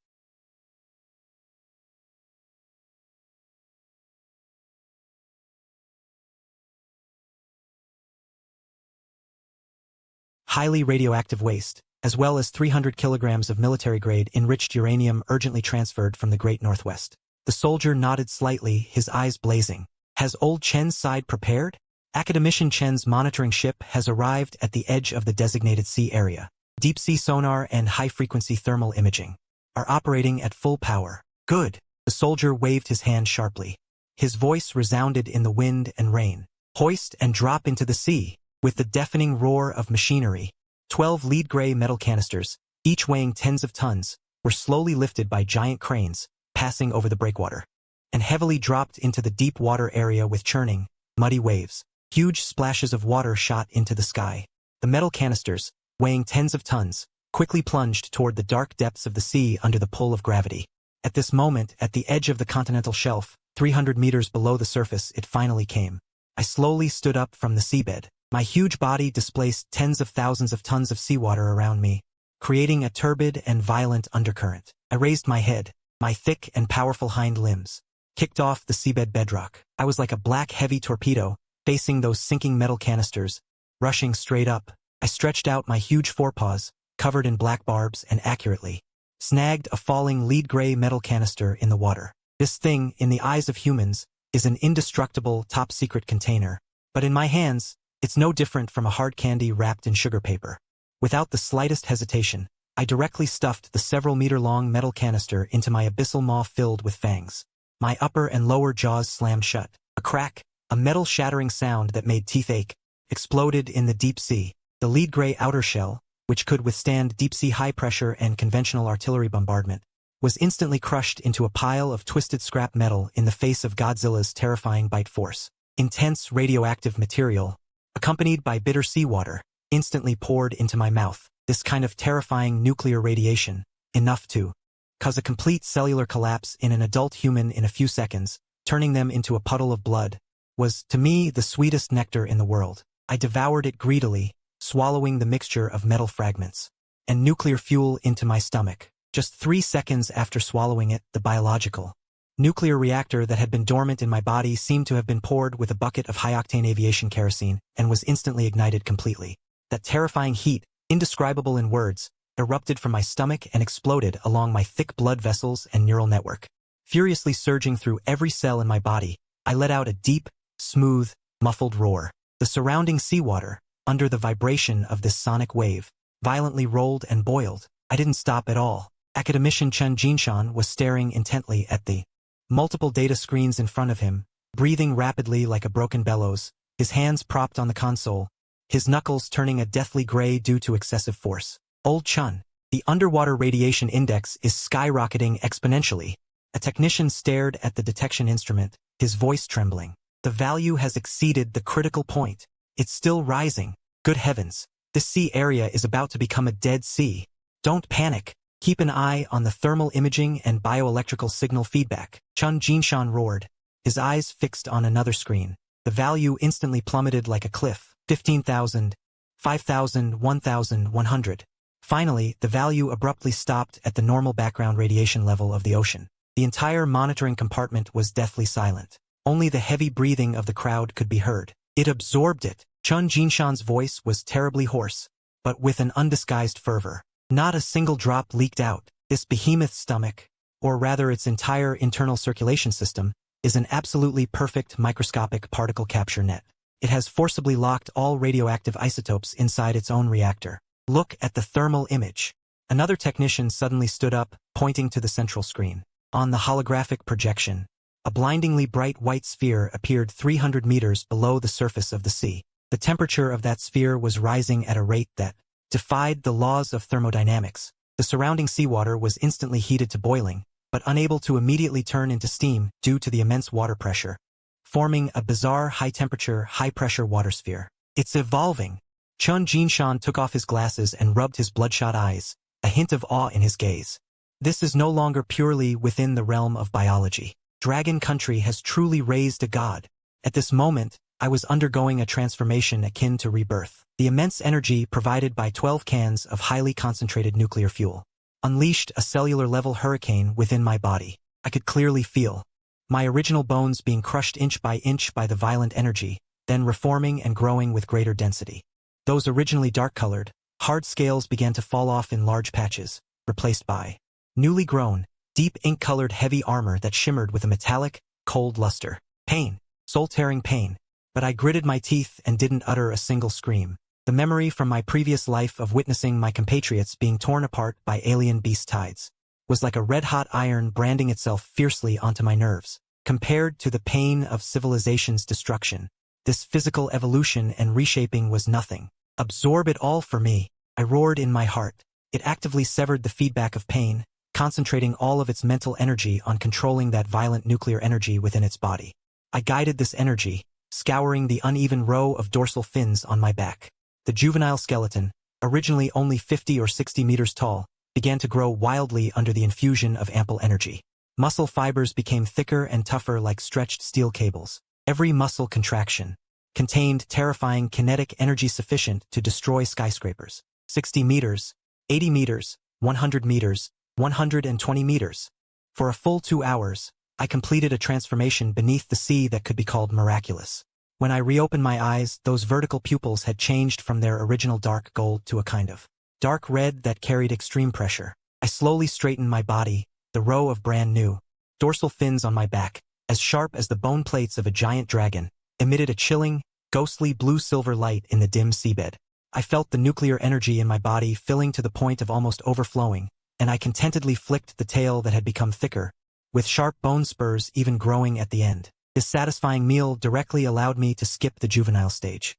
Highly radioactive waste, as well as 300 kilograms of military-grade enriched uranium urgently transferred from the Great Northwest. The soldier nodded slightly, his eyes blazing. Has old Chen's side prepared? Academician Chen's monitoring ship has arrived at the edge of the designated sea area. Deep-sea sonar and high-frequency thermal imaging are operating at full power. Good. The soldier waved his hand sharply. His voice resounded in the wind and rain. Hoist and drop into the sea. With the deafening roar of machinery, 12 lead-gray metal canisters, each weighing tens of tons, were slowly lifted by giant cranes, passing over the breakwater, and heavily dropped into the deep water area with churning, muddy waves. Huge splashes of water shot into the sky. The metal canisters, weighing tens of tons, quickly plunged toward the dark depths of the sea under the pull of gravity. At this moment, at the edge of the continental shelf, 300 meters below the surface, it finally came. I slowly stood up from the seabed. My huge body displaced tens of thousands of tons of seawater around me, creating a turbid and violent undercurrent. I raised my head. My thick and powerful hind limbs kicked off the seabed bedrock. I was like a black heavy torpedo, facing those sinking metal canisters, rushing straight up. I stretched out my huge forepaws, covered in black barbs, and accurately snagged a falling lead-gray metal canister in the water. This thing, in the eyes of humans, is an indestructible, top-secret container. But in my hands, it's no different from a hard candy wrapped in sugar paper. Without the slightest hesitation, I directly stuffed the several-meter-long metal canister into my abyssal maw filled with fangs. My upper and lower jaws slammed shut. A crack, a metal-shattering sound that made teeth ache, exploded in the deep sea. The lead-gray outer shell, which could withstand deep-sea high-pressure and conventional artillery bombardment, was instantly crushed into a pile of twisted scrap metal in the face of Godzilla's terrifying bite force. Intense radioactive material, accompanied by bitter seawater, instantly poured into my mouth. This kind of terrifying nuclear radiation, enough to cause a complete cellular collapse in an adult human in a few seconds, turning them into a puddle of blood, was, to me, the sweetest nectar in the world. I devoured it greedily, swallowing the mixture of metal fragments and nuclear fuel into my stomach. Just 3 seconds after swallowing it, the biological nuclear reactor that had been dormant in my body seemed to have been poured with a bucket of high-octane aviation kerosene and was instantly ignited completely. That terrifying heat, indescribable in words, erupted from my stomach and exploded along my thick blood vessels and neural network. Furiously surging through every cell in my body, I let out a deep, smooth, muffled roar. The surrounding seawater, under the vibration of this sonic wave, violently rolled and boiled. I didn't stop at all. Academician Chen Jinshan was staring intently at the multiple data screens in front of him, breathing rapidly like a broken bellows, his hands propped on the console, his knuckles turning a deathly gray due to excessive force. Old Chun, the underwater radiation index is skyrocketing exponentially. A technician stared at the detection instrument, his voice trembling. The value has exceeded the critical point. It's still rising. Good heavens. This sea area is about to become a dead sea. Don't panic. Keep an eye on the thermal imaging and bioelectrical signal feedback. Chun Jinshan roared, his eyes fixed on another screen. The value instantly plummeted like a cliff. 15,000, 5,000, 1,100. Finally, the value abruptly stopped at the normal background radiation level of the ocean. The entire monitoring compartment was deathly silent. Only the heavy breathing of the crowd could be heard. It absorbed it. Chun Jinshan's voice was terribly hoarse, but with an undisguised fervor. Not a single drop leaked out. This behemoth's stomach, or rather its entire internal circulation system, is an absolutely perfect microscopic particle capture net. It has forcibly locked all radioactive isotopes inside its own reactor. Look at the thermal image. Another technician suddenly stood up, pointing to the central screen. On the holographic projection, a blindingly bright white sphere appeared 300 meters below the surface of the sea. The temperature of that sphere was rising at a rate that defied the laws of thermodynamics. The surrounding seawater was instantly heated to boiling, but unable to immediately turn into steam due to the immense water pressure, forming a bizarre high-temperature, high-pressure water sphere. It's evolving. Chun Jinshan took off his glasses and rubbed his bloodshot eyes, a hint of awe in his gaze. This is no longer purely within the realm of biology. Dragon Country has truly raised a god. At this moment, I was undergoing a transformation akin to rebirth. The immense energy provided by 12 cans of highly concentrated nuclear fuel unleashed a cellular-level hurricane within my body. I could clearly feel my original bones being crushed inch by the violent energy, then reforming and growing with greater density. Those originally dark-colored, hard scales began to fall off in large patches, replaced by newly grown, deep ink-colored heavy armor that shimmered with a metallic, cold luster. Pain, soul-tearing pain. But I gritted my teeth and didn't utter a single scream. The memory from my previous life of witnessing my compatriots being torn apart by alien beast tides was like a red-hot iron branding itself fiercely onto my nerves. Compared to the pain of civilization's destruction, this physical evolution and reshaping was nothing. Absorb it all for me, I roared in my heart. It actively severed the feedback of pain, concentrating all of its mental energy on controlling that violent nuclear energy within its body. I guided this energy, scouring the uneven row of dorsal fins on my back. The juvenile skeleton, originally only 50 or 60 meters tall, began to grow wildly under the infusion of ample energy. Muscle fibers became thicker and tougher like stretched steel cables. Every muscle contraction contained terrifying kinetic energy sufficient to destroy skyscrapers. 60 meters, 80 meters, 100 meters, 120 meters. For a full 2 hours, I completed a transformation beneath the sea that could be called miraculous. When I reopened my eyes, those vertical pupils had changed from their original dark gold to a kind of dark red that carried extreme pressure. I slowly straightened my body, the row of brand new dorsal fins on my back, as sharp as the bone plates of a giant dragon, emitted a chilling, ghostly blue-silver light in the dim seabed. I felt the nuclear energy in my body filling to the point of almost overflowing, and I contentedly flicked the tail that had become thicker, with sharp bone spurs even growing at the end. This satisfying meal directly allowed me to skip the juvenile stage.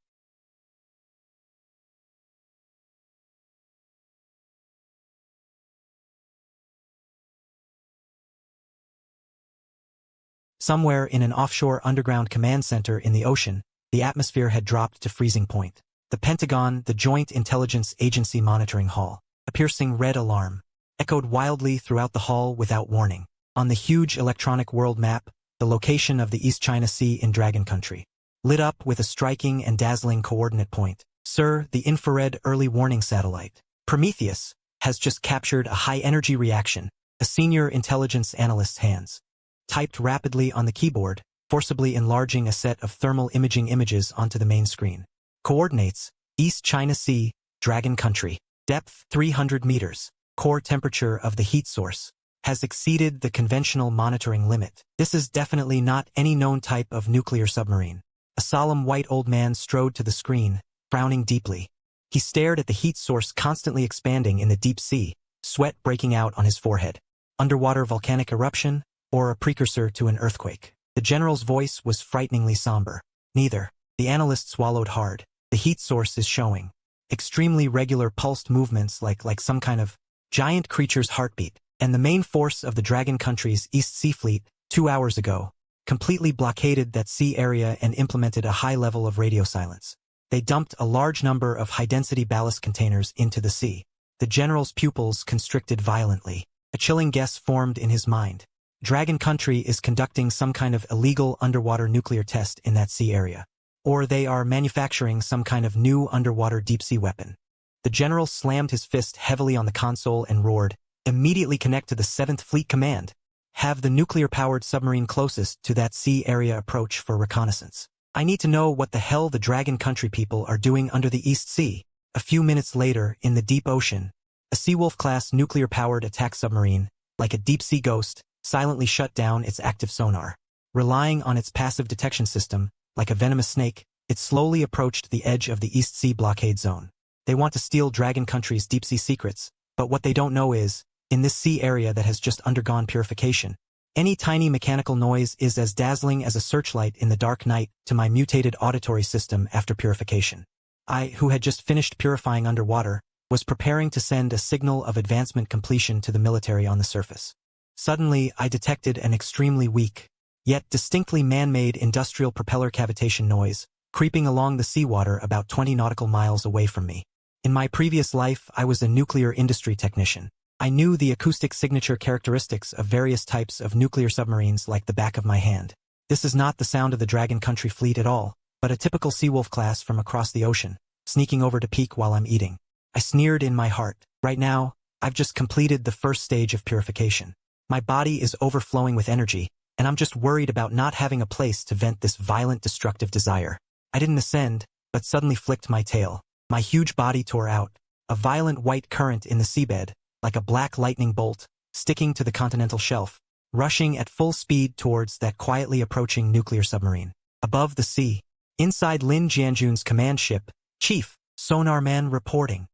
Somewhere in an offshore underground command center in the ocean, the atmosphere had dropped to freezing point. The Pentagon, the Joint Intelligence Agency Monitoring Hall, a piercing red alarm, echoed wildly throughout the hall without warning. On the huge electronic world map, the location of the East China Sea in Dragon Country, lit up with a striking and dazzling coordinate point. Sir, the infrared early warning satellite, Prometheus, has just captured a high-energy reaction. A senior intelligence analyst's hands typed rapidly on the keyboard, forcibly enlarging a set of thermal imaging images onto the main screen. Coordinates: East China Sea, Dragon Country. Depth 300 meters. Core temperature of the heat source has exceeded the conventional monitoring limit. This is definitely not any known type of nuclear submarine. A solemn white old man strode to the screen, frowning deeply. He stared at the heat source constantly expanding in the deep sea, sweat breaking out on his forehead. Underwater volcanic eruption, or a precursor to an earthquake? The general's voice was frighteningly somber. Neither. The analyst swallowed hard. The heat source is showing extremely regular pulsed movements like some kind of giant creature's heartbeat, and the main force of the Dragon Country's East Sea Fleet, 2 hours ago, completely blockaded that sea area and implemented a high level of radio silence. They dumped a large number of high-density ballast containers into the sea. The general's pupils constricted violently. A chilling guess formed in his mind. Dragon Country is conducting some kind of illegal underwater nuclear test in that sea area. Or they are manufacturing some kind of new underwater deep-sea weapon. The general slammed his fist heavily on the console and roared, "Immediately connect to the 7th Fleet Command. Have the nuclear-powered submarine closest to that sea area approach for reconnaissance. I need to know what the hell the Dragon Country people are doing under the East Sea." A few minutes later, in the deep ocean, a Seawolf-class nuclear-powered attack submarine, like a deep-sea ghost, silently shut down its active sonar. Relying on its passive detection system, like a venomous snake, it slowly approached the edge of the East Sea blockade zone. They want to steal Dragon Country's deep-sea secrets, but what they don't know is, in this sea area that has just undergone purification, any tiny mechanical noise is as dazzling as a searchlight in the dark night to my mutated auditory system after purification. I, who had just finished purifying underwater, was preparing to send a signal of advancement completion to the military on the surface. Suddenly, I detected an extremely weak, yet distinctly man-made industrial propeller cavitation noise, creeping along the seawater about 20 nautical miles away from me. In my previous life, I was a nuclear industry technician. I knew the acoustic signature characteristics of various types of nuclear submarines like the back of my hand. This is not the sound of the Dragon Country fleet at all, but a typical Seawolf class from across the ocean, sneaking over to peek while I'm eating. I sneered in my heart. Right now, I've just completed the first stage of purification. My body is overflowing with energy, and I'm just worried about not having a place to vent this violent destructive desire. I didn't ascend, but suddenly flicked my tail. My huge body tore out, a violent white current in the seabed, like a black lightning bolt, sticking to the continental shelf, rushing at full speed towards that quietly approaching nuclear submarine. Above the sea, inside Lin Jianjun's command ship, "Chief, sonar man reporting.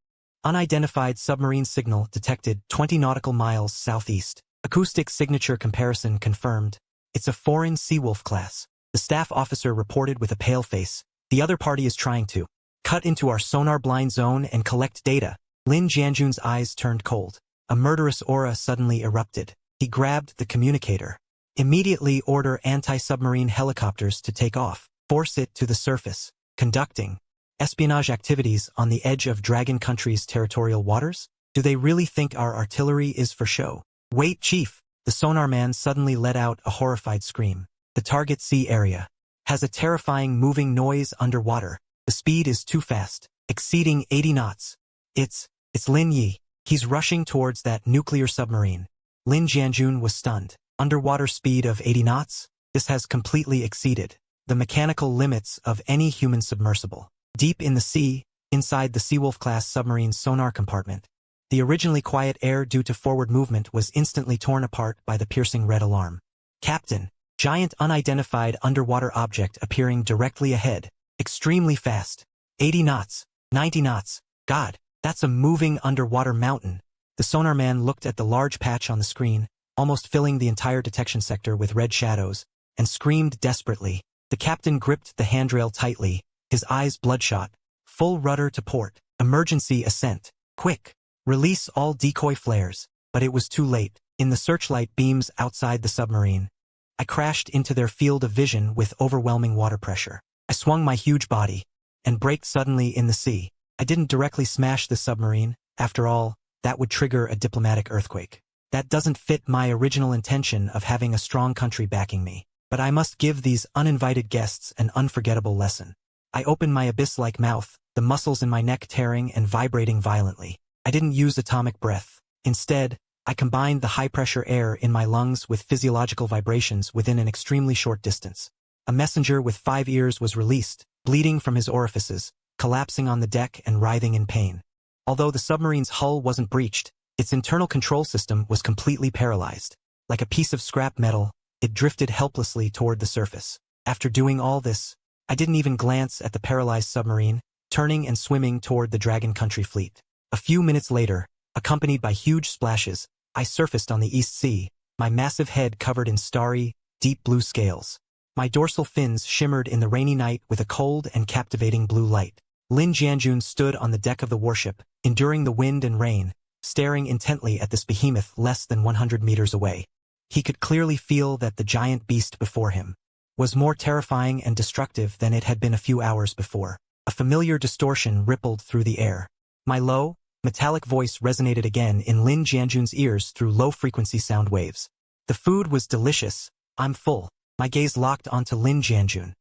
Unidentified submarine signal detected 20 nautical miles southeast. Acoustic signature comparison confirmed. It's a foreign Seawolf class." The staff officer reported with a pale face. "The other party is trying to cut into our sonar blind zone and collect data." Lin Jianjun's eyes turned cold. A murderous aura suddenly erupted. He grabbed the communicator. "Immediately order anti-submarine helicopters to take off. Force it to the surface. Conducting espionage activities on the edge of Dragon Country's territorial waters? Do they really think our artillery is for show?" "Wait, Chief!" The sonar man suddenly let out a horrified scream. "The target sea area has a terrifying moving noise underwater. The speed is too fast, exceeding 80 knots. It's Lin Yi. He's rushing towards that nuclear submarine." Lin Jianjun was stunned. Underwater speed of 80 knots? This has completely exceeded the mechanical limits of any human submersible. Deep in the sea, inside the Seawolf-class submarine's sonar compartment, the originally quiet air due to forward movement was instantly torn apart by the piercing red alarm. "Captain!" Giant unidentified underwater object appearing directly ahead. Extremely fast. 80 knots. 90 knots. God, that's a moving underwater mountain. The sonar man looked at the large patch on the screen, almost filling the entire detection sector with red shadows, and screamed desperately. The captain gripped the handrail tightly, his eyes bloodshot. "Full rudder to port. Emergency ascent. Quick. Release all decoy flares." But it was too late. In the searchlight beams outside the submarine, I crashed into their field of vision with overwhelming water pressure. I swung my huge body and braked suddenly in the sea. I didn't directly smash the submarine. After all, that would trigger a diplomatic earthquake. That doesn't fit my original intention of having a strong country backing me. But I must give these uninvited guests an unforgettable lesson. I opened my abyss-like mouth, the muscles in my neck tearing and vibrating violently. I didn't use atomic breath. Instead, I combined the high-pressure air in my lungs with physiological vibrations within an extremely short distance. A messenger with 5 ears was released, bleeding from his orifices, collapsing on the deck and writhing in pain. Although the submarine's hull wasn't breached, its internal control system was completely paralyzed. Like a piece of scrap metal, it drifted helplessly toward the surface. After doing all this, I didn't even glance at the paralyzed submarine, turning and swimming toward the Dragon Country fleet. A few minutes later, accompanied by huge splashes, I surfaced on the East Sea, my massive head covered in starry, deep blue scales. My dorsal fins shimmered in the rainy night with a cold and captivating blue light. Lin Jianjun stood on the deck of the warship, enduring the wind and rain, staring intently at this behemoth less than 100 meters away. He could clearly feel that the giant beast before him was more terrifying and destructive than it had been a few hours before. A familiar distortion rippled through the air. My low, metallic voice resonated again in Lin Jianjun's ears through low-frequency sound waves. The food was delicious. I'm full. My gaze locked onto Lin Jianjun.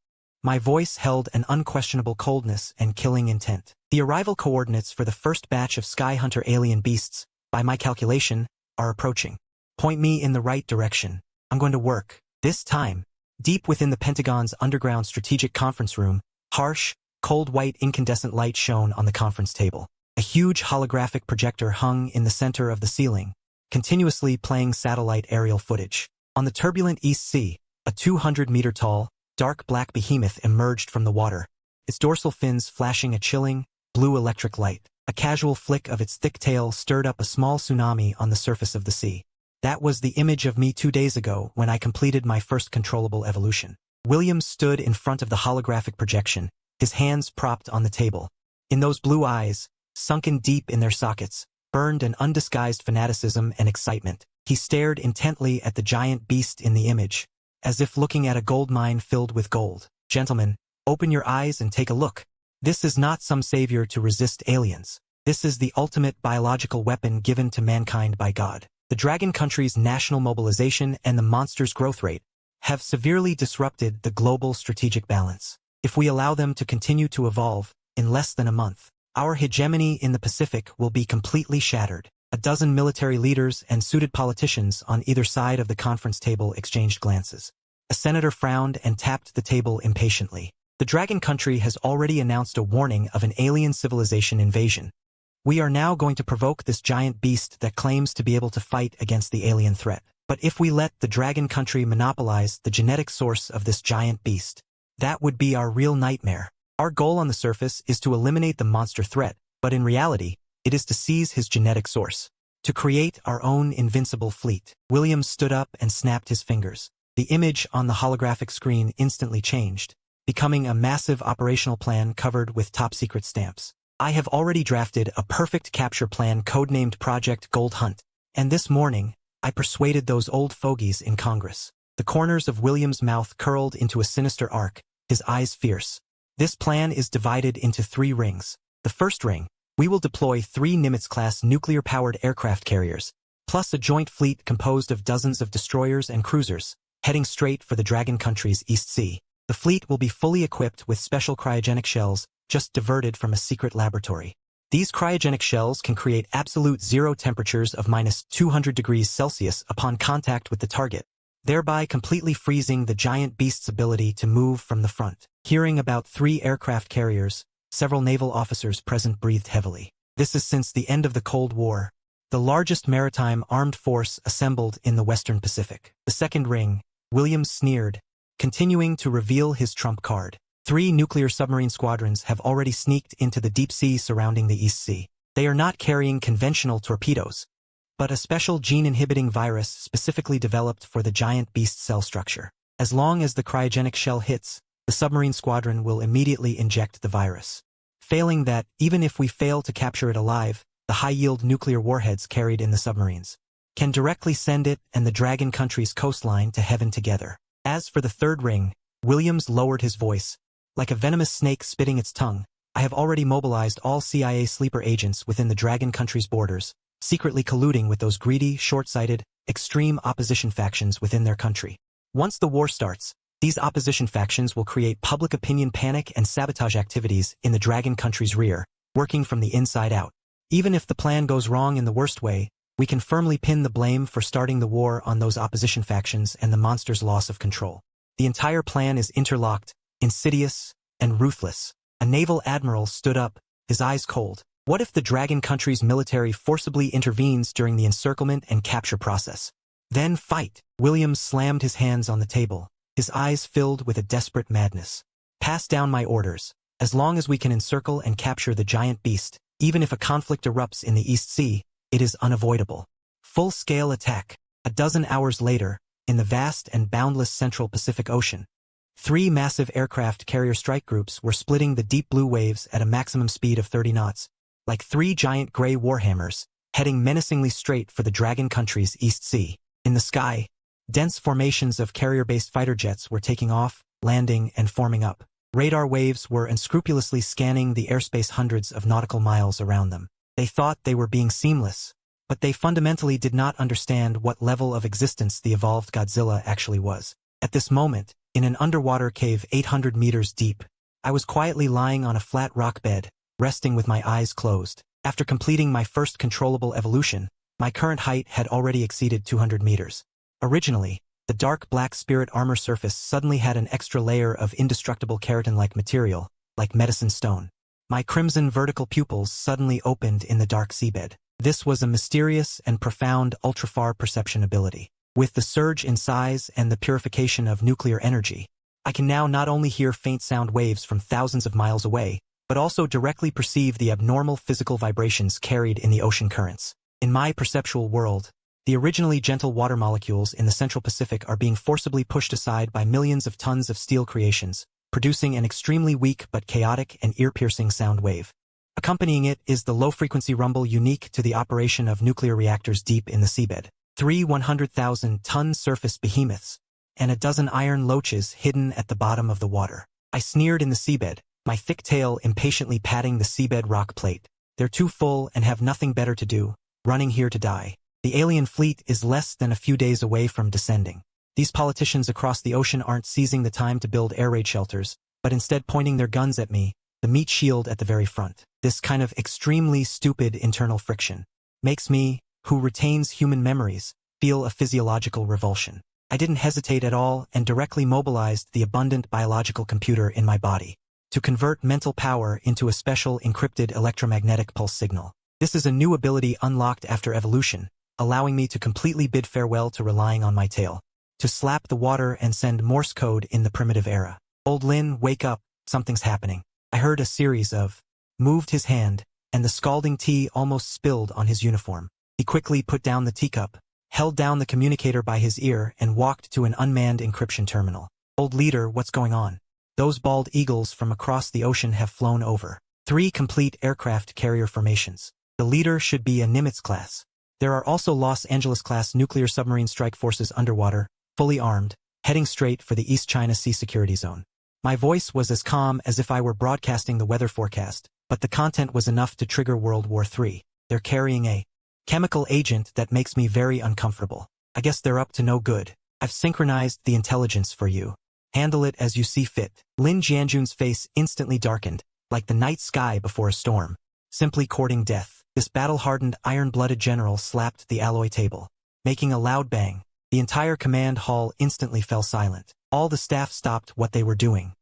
My voice held an unquestionable coldness and killing intent. The arrival coordinates for the first batch of Sky Hunter alien beasts, by my calculation, are approaching. Point me in the right direction. I'm going to work. This time, deep within the Pentagon's underground strategic conference room, harsh, cold white incandescent light shone on the conference table. A huge holographic projector hung in the center of the ceiling, continuously playing satellite aerial footage. On the turbulent East Sea, a 200-meter-tall, dark black behemoth emerged from the water, its dorsal fins flashing a chilling, blue electric light. A casual flick of its thick tail stirred up a small tsunami on the surface of the sea. That was the image of me 2 days ago when I completed my first controllable evolution. Williams stood in front of the holographic projection, his hands propped on the table. In those blue eyes, sunken deep in their sockets, burned an undisguised fanaticism and excitement. He stared intently at the giant beast in the image, as if looking at a gold mine filled with gold. Gentlemen, open your eyes and take a look. This is not some savior to resist aliens. This is the ultimate biological weapon given to mankind by God. The Dragon Country's national mobilization and the monster's growth rate have severely disrupted the global strategic balance. If we allow them to continue to evolve, in less than a month, our hegemony in the Pacific will be completely shattered. A dozen military leaders and suited politicians on either side of the conference table exchanged glances. A senator frowned and tapped the table impatiently. The Dragon Country has already announced a warning of an alien civilization invasion. We are now going to provoke this giant beast that claims to be able to fight against the alien threat. But if we let the Dragon Country monopolize the genetic source of this giant beast, that would be our real nightmare. Our goal on the surface is to eliminate the monster threat, but in reality, it is to seize his genetic source. To create our own invincible fleet. Williams stood up and snapped his fingers. The image on the holographic screen instantly changed, becoming a massive operational plan covered with top-secret stamps. I have already drafted a perfect capture plan codenamed Project Gold Hunt, and this morning, I persuaded those old fogies in Congress. The corners of Williams' mouth curled into a sinister arc, his eyes fierce. This plan is divided into 3 rings. The first ring, we will deploy 3 Nimitz-class nuclear-powered aircraft carriers, plus a joint fleet composed of dozens of destroyers and cruisers, heading straight for the Dragon Country's East Sea. The fleet will be fully equipped with special cryogenic shells, just diverted from a secret laboratory. These cryogenic shells can create absolute zero temperatures of -200 degrees Celsius upon contact with the target, thereby completely freezing the giant beast's ability to move from the front. Hearing about 3 aircraft carriers, several naval officers present breathed heavily. This is since the end of the Cold War, the largest maritime armed force assembled in the Western Pacific. The second ring, Williams sneered, continuing to reveal his trump card. 3 nuclear submarine squadrons have already sneaked into the deep sea surrounding the East Sea. They are not carrying conventional torpedoes, but a special gene-inhibiting virus specifically developed for the giant beast cell structure. As long as the cryogenic shell hits, the submarine squadron will immediately inject the virus. Failing that, even if we fail to capture it alive, the high-yield nuclear warheads carried in the submarines can directly send it and the Dragon Country's coastline to heaven together. As for the third ring, Williams lowered his voice. Like a venomous snake spitting its tongue, I have already mobilized all CIA sleeper agents within the Dragon Country's borders, secretly colluding with those greedy, short-sighted, extreme opposition factions within their country. Once the war starts, these opposition factions will create public opinion panic and sabotage activities in the Dragon Country's rear, working from the inside out. Even if the plan goes wrong in the worst way, we can firmly pin the blame for starting the war on those opposition factions and the monster's loss of control. The entire plan is interlocked, insidious, and ruthless. A naval admiral stood up, his eyes cold. What if the Dragon Country's military forcibly intervenes during the encirclement and capture process? Then fight! Williams slammed his hands on the table, his eyes filled with a desperate madness. Pass down my orders. As long as we can encircle and capture the giant beast, even if a conflict erupts in the East Sea, it is unavoidable. Full-scale attack. A dozen hours later, in the vast and boundless Central Pacific Ocean, 3 massive aircraft carrier strike groups were splitting the deep blue waves at a maximum speed of 30 knots, like 3 giant gray warhammers, heading menacingly straight for the Dragon Country's East Sea. In the sky, dense formations of carrier-based fighter jets were taking off, landing, and forming up. Radar waves were unscrupulously scanning the airspace hundreds of nautical miles around them. They thought they were being seamless, but they fundamentally did not understand what level of existence the evolved Godzilla actually was. At this moment, in an underwater cave 800 meters deep, I was quietly lying on a flat rock bed, resting with my eyes closed. After completing my first controllable evolution, my current height had already exceeded 200 meters. Originally, the dark black spirit armor surface suddenly had an extra layer of indestructible keratin-like material, like medicine stone. My crimson vertical pupils suddenly opened in the dark seabed. This was a mysterious and profound ultrafar perception ability. With the surge in size and the purification of nuclear energy, I can now not only hear faint sound waves from thousands of miles away, but also directly perceive the abnormal physical vibrations carried in the ocean currents. In my perceptual world, the originally gentle water molecules in the Central Pacific are being forcibly pushed aside by millions of tons of steel creations, producing an extremely weak but chaotic and ear-piercing sound wave. Accompanying it is the low-frequency rumble unique to the operation of nuclear reactors deep in the seabed. 3 100,000-ton surface behemoths, and a dozen iron loaches hidden at the bottom of the water. I sneered in the seabed, my thick tail impatiently patting the seabed rock plate. They're too full and have nothing better to do, running here to die. The alien fleet is less than a few days away from descending. These politicians across the ocean aren't seizing the time to build air raid shelters, but instead pointing their guns at me, the meat shield at the very front. This kind of extremely stupid internal friction makes me, who retains human memories, feel a physiological revulsion. I didn't hesitate at all and directly mobilized the abundant biological computer in my body to convert mental power into a special encrypted electromagnetic pulse signal. This is a new ability unlocked after evolution, allowing me to completely bid farewell to relying on my tail, to slap the water and send Morse code in the primitive era. Old Lin, wake up, something's happening. I heard a series of, moved his hand, and the scalding tea almost spilled on his uniform. He quickly put down the teacup, held down the communicator by his ear and walked to an unmanned encryption terminal. Old leader, what's going on? Those bald eagles from across the ocean have flown over. 3 complete aircraft carrier formations. The leader should be a Nimitz class. There are also Los Angeles-class nuclear submarine strike forces underwater, fully armed, heading straight for the East China Sea security zone. My voice was as calm as if I were broadcasting the weather forecast, but the content was enough to trigger World War III. They're carrying a chemical agent that makes me very uncomfortable. I guess they're up to no good. I've synchronized the intelligence for you. Handle it as you see fit. Lin Jianjun's face instantly darkened, like the night sky before a storm. Simply courting death. This battle-hardened, iron-blooded general slapped the alloy table, making a loud bang. The entire command hall instantly fell silent. All the staff stopped what they were doing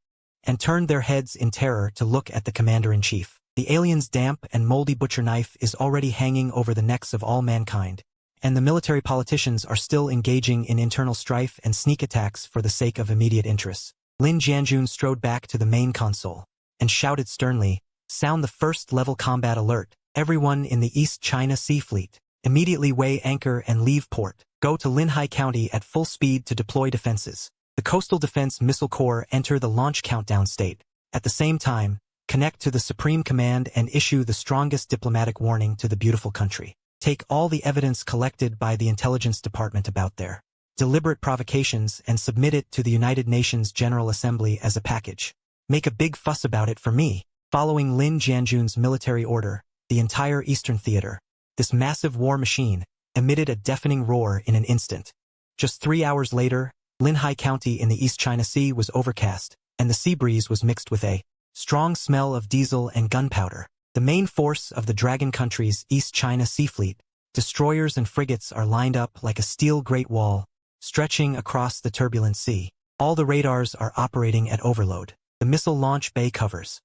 and turned their heads in terror to look at the commander-in-chief. The alien's damp and moldy butcher knife is already hanging over the necks of all mankind, and the military politicians are still engaging in internal strife and sneak attacks for the sake of immediate interests. Lin Jianjun strode back to the main console and shouted sternly, "Sound the first-level combat alert. Everyone in the East China Sea Fleet, immediately weigh anchor and leave port. Go to Linhai County at full speed to deploy defenses. The Coastal Defense Missile Corps enter the launch countdown state. At the same time, connect to the Supreme Command and issue the strongest diplomatic warning to the beautiful country. Take all the evidence collected by the Intelligence Department about their deliberate provocations and submit it to the United Nations General Assembly as a package. Make a big fuss about it for me." Following Lin Jianjun's military order, the entire Eastern Theater, this massive war machine, emitted a deafening roar in an instant. Just 3 hours later, Linhai County in the East China Sea was overcast, and the sea breeze was mixed with a strong smell of diesel and gunpowder. The main force of the Dragon Country's East China Sea Fleet, destroyers and frigates are lined up like a steel great wall, stretching across the turbulent sea. All the radars are operating at overload. The missile launch bay covers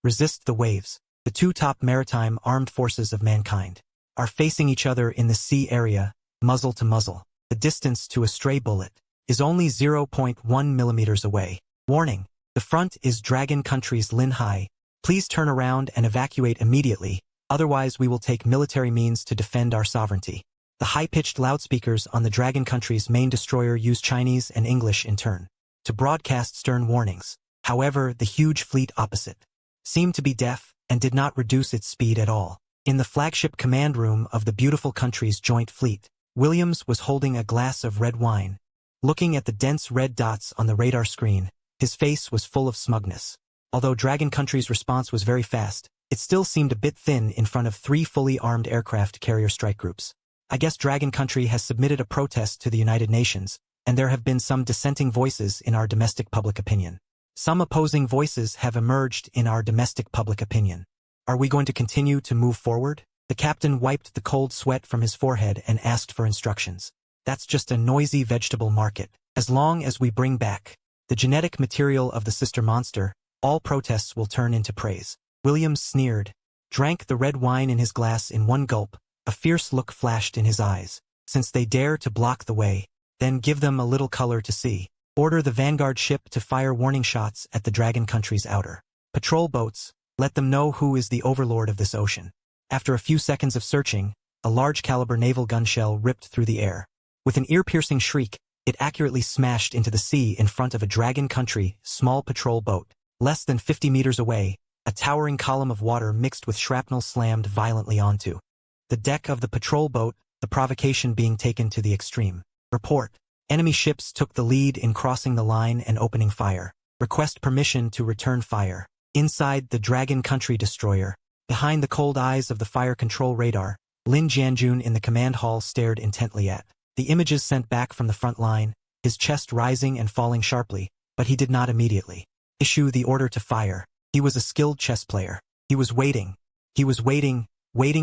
resist the waves. The 2 top maritime armed forces of mankind are facing each other in the sea area, muzzle to muzzle. The distance to a stray bullet is only 0.1 millimeters away. Warning: the front is Dragon Country's Linhai. Please turn around and evacuate immediately, otherwise we will take military means to defend our sovereignty. The high-pitched loudspeakers on the Dragon Country's main destroyer use Chinese and English in turn to broadcast stern warnings. However, the huge fleet opposite seemed to be deaf and did not reduce its speed at all. In the flagship command room of the beautiful country's joint fleet, Williams was holding a glass of red wine. Looking at the dense red dots on the radar screen, his face was full of smugness. Although Dragon Country's response was very fast, it still seemed a bit thin in front of 3 fully armed aircraft carrier strike groups. I guess Dragon Country has submitted a protest to the United Nations, and there have been some dissenting voices in our domestic public opinion. Some opposing voices have emerged in our domestic public opinion. Are we going to continue to move forward? The captain wiped the cold sweat from his forehead and asked for instructions. That's just a noisy vegetable market. As long as we bring back the genetic material of the sister monster, all protests will turn into praise. Williams sneered, drank the red wine in his glass in one gulp. A fierce look flashed in his eyes. Since they dare to block the way, then give them a little color to see. Order the vanguard ship to fire warning shots at the Dragon Country's outer patrol boats. Let them know who is the overlord of this ocean. After a few seconds of searching, a large-caliber naval gun shell ripped through the air. With an ear-piercing shriek, it accurately smashed into the sea in front of a Dragon Country small patrol boat. Less than 50 meters away, a towering column of water mixed with shrapnel slammed violently onto the deck of the patrol boat, the provocation being taken to the extreme. Report. Enemy ships took the lead in crossing the line and opening fire. Request permission to return fire. Inside the Dragon Country destroyer, behind the cold eyes of the fire control radar, Lin Jianjun in the command hall stared intently at the images sent back from the front line, his chest rising and falling sharply, but he did not immediately issue the order to fire. He was a skilled chess player. He was waiting. He was waiting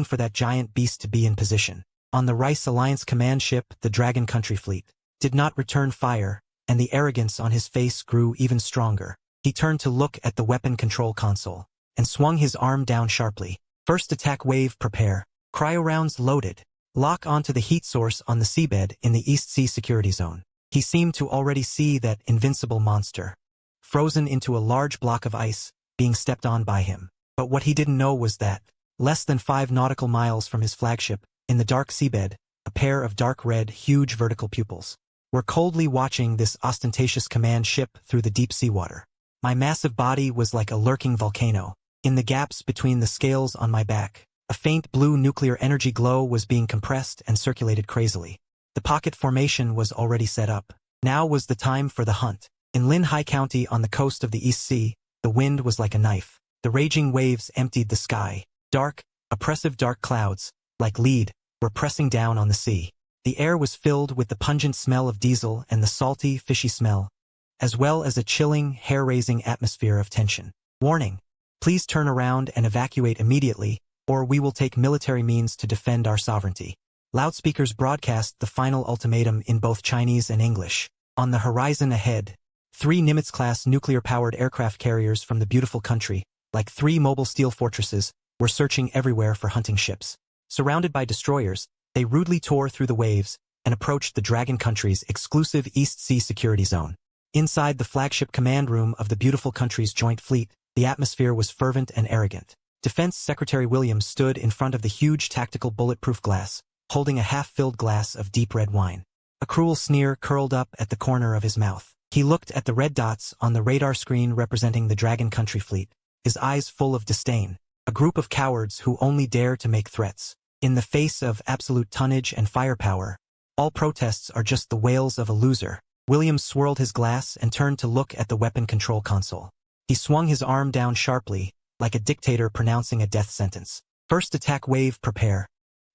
for that giant beast to be in position. On the Rice Alliance command ship, the Dragon Country fleet did not return fire, and the arrogance on his face grew even stronger. He turned to look at the weapon control console, and swung his arm down sharply. First attack wave prepare. Cryo rounds loaded. Lock onto the heat source on the seabed in the East Sea security zone. He seemed to already see that invincible monster, frozen into a large block of ice, being stepped on by him. But what he didn't know was that, less than 5 nautical miles from his flagship, in the dark seabed, a pair of dark red, huge vertical pupils were coldly watching this ostentatious command ship through the deep seawater. My massive body was like a lurking volcano. In the gaps between the scales on my back, a faint blue nuclear energy glow was being compressed and circulated crazily. The pocket formation was already set up. Now was the time for the hunt. In Lin Hai County on the coast of the East Sea, the wind was like a knife. The raging waves emptied the sky. Dark, oppressive dark clouds, like lead, were pressing down on the sea. The air was filled with the pungent smell of diesel and the salty, fishy smell, as well as a chilling, hair-raising atmosphere of tension. Warning! Please turn around and evacuate immediately, or we will take military means to defend our sovereignty. Loudspeakers broadcast the final ultimatum in both Chinese and English. On the horizon ahead, 3 Nimitz-class nuclear-powered aircraft carriers from the beautiful country, like 3 mobile steel fortresses, were searching everywhere for hunting ships. Surrounded by destroyers, they rudely tore through the waves and approached the Dragon Country's exclusive East Sea security zone. Inside the flagship command room of the beautiful country's joint fleet, the atmosphere was fervent and arrogant. Defense Secretary Williams stood in front of the huge tactical bulletproof glass, holding a half-filled glass of deep red wine. A cruel sneer curled up at the corner of his mouth. He looked at the red dots on the radar screen representing the Dragon Country fleet, his eyes full of disdain. A group of cowards who only dare to make threats. In the face of absolute tonnage and firepower, all protests are just the wails of a loser. Williams swirled his glass and turned to look at the weapon control console. He swung his arm down sharply, like a dictator pronouncing a death sentence. First attack wave prepare.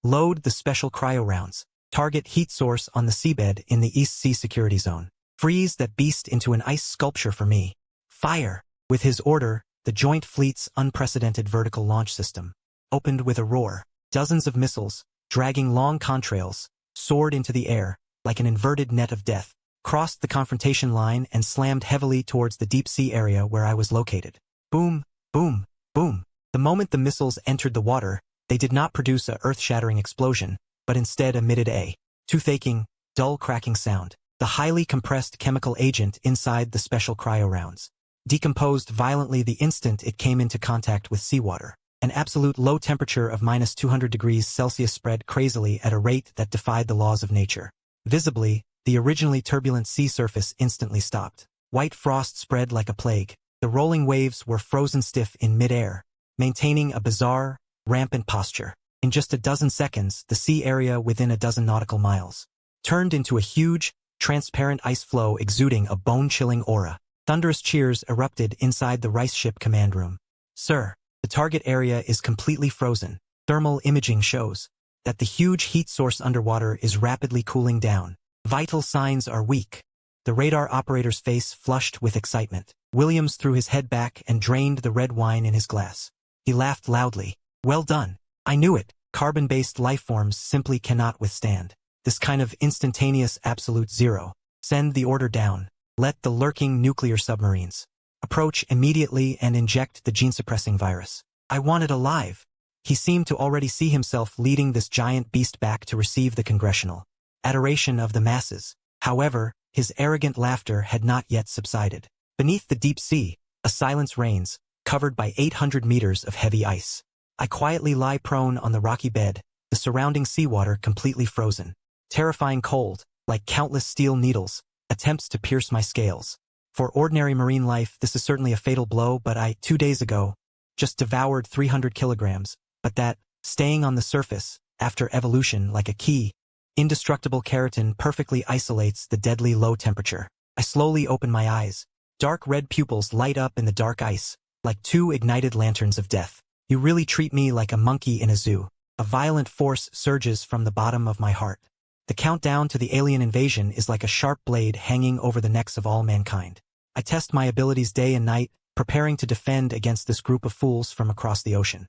Load the special cryo rounds. Target heat source on the seabed in the East Sea security zone. Freeze that beast into an ice sculpture for me. Fire! With his order, the joint fleet's unprecedented vertical launch system opened with a roar. Dozens of missiles, dragging long contrails, soared into the air, like an inverted net of death, crossed the confrontation line and slammed heavily towards the deep sea area where I was located. Boom, boom, boom. The moment the missiles entered the water, they did not produce a earth-shattering explosion, but instead emitted a toothacheing, dull cracking sound. The highly compressed chemical agent inside the special cryo rounds decomposed violently the instant it came into contact with seawater. An absolute low temperature of -200°C spread crazily at a rate that defied the laws of nature. Visibly, the originally turbulent sea surface instantly stopped. White frost spread like a plague. The rolling waves were frozen stiff in mid-air, maintaining a bizarre, rampant posture. In just a dozen seconds, the sea area within a dozen nautical miles turned into a huge, transparent ice floe exuding a bone-chilling aura. Thunderous cheers erupted inside the rice ship command room. "Sir, the target area is completely frozen. Thermal imaging shows that the huge heat source underwater is rapidly cooling down. Vital signs are weak." The radar operator's face flushed with excitement. Williams threw his head back and drained the red wine in his glass. He laughed loudly. "Well done. I knew it. Carbon-based lifeforms simply cannot withstand this kind of instantaneous absolute zero. Send the order down. Let the lurking nuclear submarines approach immediately and inject the gene-suppressing virus. I want it alive." He seemed to already see himself leading this giant beast back to receive the congressional adoration of the masses. However, his arrogant laughter had not yet subsided. Beneath the deep sea, a silence reigns, covered by 800 meters of heavy ice. I quietly lie prone on the rocky bed, the surrounding seawater completely frozen. Terrifying cold, like countless steel needles, attempts to pierce my scales. For ordinary marine life, this is certainly a fatal blow, but 2 days ago, just devoured 300 kilograms, but that, staying on the surface, after evolution like a key, indestructible keratin perfectly isolates the deadly low temperature. I slowly open my eyes. Dark red pupils light up in the dark ice, like two ignited lanterns of death. You really treat me like a monkey in a zoo. A violent force surges from the bottom of my heart. The countdown to the alien invasion is like a sharp blade hanging over the necks of all mankind. I test my abilities day and night, preparing to defend against this group of fools from across the ocean.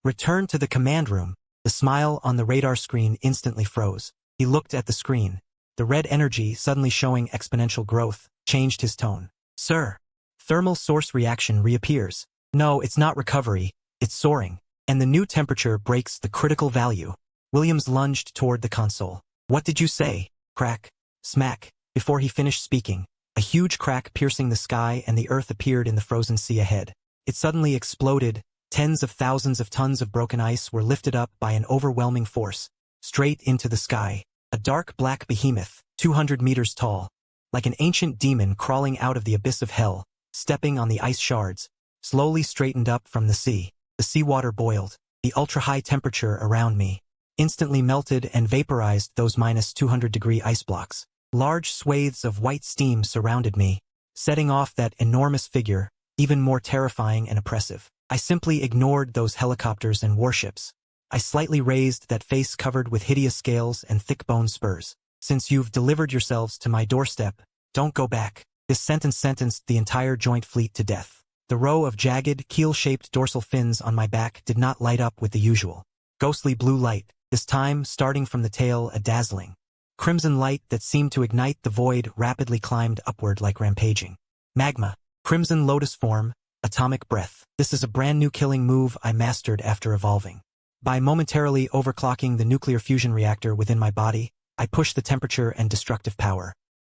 Returned to the command room, the smile on the radar screen instantly froze. He looked at the screen. The red energy, suddenly showing exponential growth, changed his tone. "Sir, thermal source reaction reappears. No, it's not recovery, it's soaring. And the new temperature breaks the critical value." Williams lunged toward the console. "What did you say?" Crack. Smack. Before he finished speaking, a huge crack piercing the sky and the earth appeared in the frozen sea ahead. It suddenly exploded. Tens of thousands of tons of broken ice were lifted up by an overwhelming force, straight into the sky. A dark black behemoth, 200 meters tall, like an ancient demon crawling out of the abyss of hell, stepping on the ice shards, slowly straightened up from the sea. The seawater boiled. The ultra-high temperature around me instantly melted and vaporized those -200-degree ice blocks. Large swathes of white steam surrounded me, setting off that enormous figure, even more terrifying and oppressive. I simply ignored those helicopters and warships. I slightly raised that face covered with hideous scales and thick bone spurs. "Since you've delivered yourselves to my doorstep, don't go back." This sentence sentenced the entire joint fleet to death. The row of jagged, keel-shaped dorsal fins on my back did not light up with the usual ghostly blue light, this time starting from the tail a dazzling crimson light that seemed to ignite the void rapidly climbed upward like rampaging magma. Crimson lotus form, atomic breath. This is a brand new killing move I mastered after evolving. By momentarily overclocking the nuclear fusion reactor within my body, I pushed the temperature and destructive power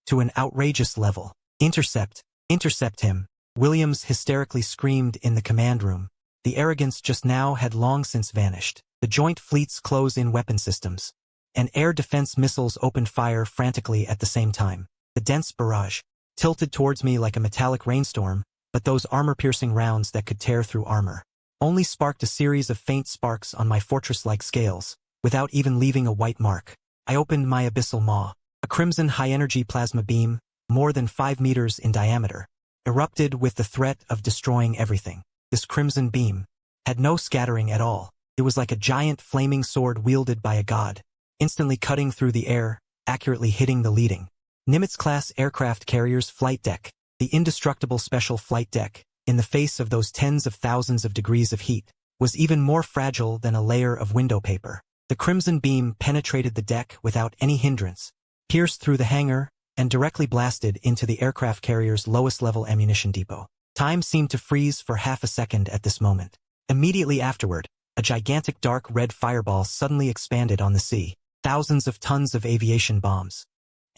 to an outrageous level. "Intercept! Intercept him!" Williams hysterically screamed in the command room. The arrogance just now had long since vanished. The joint fleet's close-in weapon systems and air defense missiles opened fire frantically at the same time. The dense barrage tilted towards me like a metallic rainstorm, but those armor-piercing rounds that could tear through armor only sparked a series of faint sparks on my fortress-like scales, without even leaving a white mark. I opened my abyssal maw. A crimson high-energy plasma beam, more than 5 meters in diameter, erupted with the threat of destroying everything. This crimson beam had no scattering at all. It was like a giant flaming sword wielded by a god, instantly cutting through the air, accurately hitting the leading Nimitz-class aircraft carrier's flight deck. The indestructible special flight deck, in the face of those tens of thousands of degrees of heat, was even more fragile than a layer of window paper. The crimson beam penetrated the deck without any hindrance, pierced through the hangar, and directly blasted into the aircraft carrier's lowest-level ammunition depot. Time seemed to freeze for half a second at this moment. Immediately afterward, a gigantic dark red fireball suddenly expanded on the sea. Thousands of tons of aviation bombs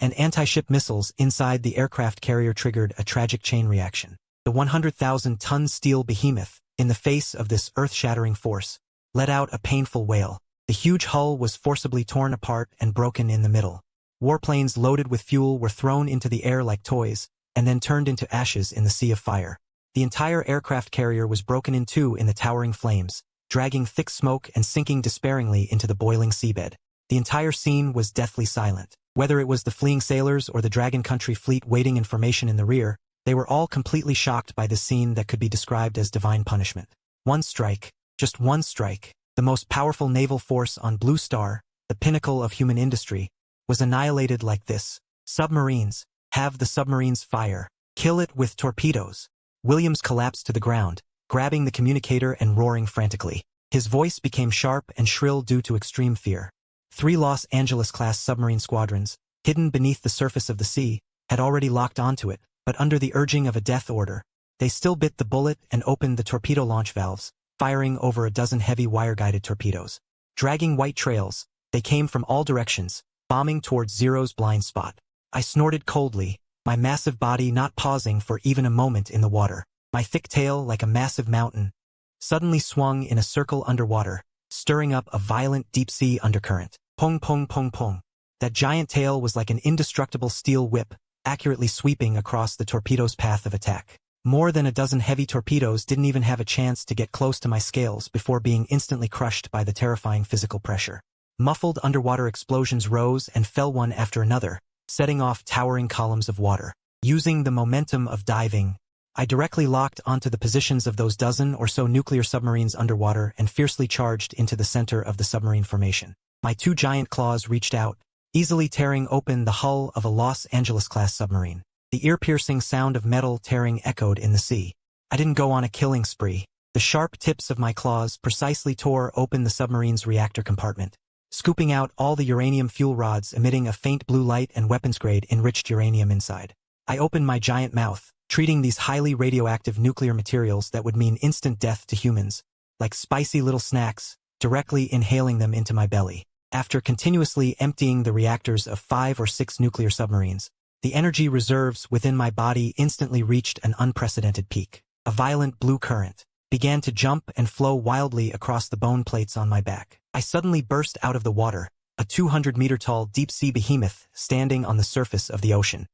and anti-ship missiles inside the aircraft carrier triggered a tragic chain reaction. The 100,000-ton steel behemoth, in the face of this earth-shattering force, let out a painful wail. The huge hull was forcibly torn apart and broken in the middle, Warplanes loaded with fuel were thrown into the air like toys, and then turned into ashes in the sea of fire. The entire aircraft carrier was broken in two in the towering flames, dragging thick smoke and sinking despairingly into the boiling seabed. The entire scene was deathly silent. Whether it was the fleeing sailors or the Dragon Country fleet waiting in formation in the rear, they were all completely shocked by this scene that could be described as divine punishment. One strike, just one strike, the most powerful naval force on Blue Star, the pinnacle of human industry, was annihilated like this. Submarines, have the submarines fire. Kill it with torpedoes. Williams collapsed to the ground, grabbing the communicator and roaring frantically. His voice became sharp and shrill due to extreme fear. 3 Los Angeles-class submarine squadrons, hidden beneath the surface of the sea, had already locked onto it, but under the urging of a death order, they still bit the bullet and opened the torpedo launch valves, firing over a dozen heavy wire-guided torpedoes. Dragging white trails, they came from all directions, bombing towards Zero's blind spot. I snorted coldly, my massive body not pausing for even a moment in the water. My thick tail, like a massive mountain, suddenly swung in a circle underwater, stirring up a violent deep-sea undercurrent. Pong pong pong pong. That giant tail was like an indestructible steel whip, accurately sweeping across the torpedo's path of attack. More than a dozen heavy torpedoes didn't even have a chance to get close to my scales before being instantly crushed by the terrifying physical pressure. Muffled underwater explosions rose and fell one after another, setting off towering columns of water. Using the momentum of diving, I directly locked onto the positions of those dozen or so nuclear submarines underwater and fiercely charged into the center of the submarine formation. My 2 giant claws reached out, easily tearing open the hull of a Los Angeles-class submarine. The ear-piercing sound of metal tearing echoed in the sea. I didn't go on a killing spree. The sharp tips of my claws precisely tore open the submarine's reactor compartment, scooping out all the uranium fuel rods emitting a faint blue light and weapons-grade enriched uranium inside. I opened my giant mouth, treating these highly radioactive nuclear materials that would mean instant death to humans, like spicy little snacks, directly inhaling them into my belly. After continuously emptying the reactors of 5 or 6 nuclear submarines, the energy reserves within my body instantly reached an unprecedented peak. A violent blue current began to jump and flow wildly across the bone plates on my back. I suddenly burst out of the water, a 200-meter-tall deep-sea behemoth standing on the surface of the ocean.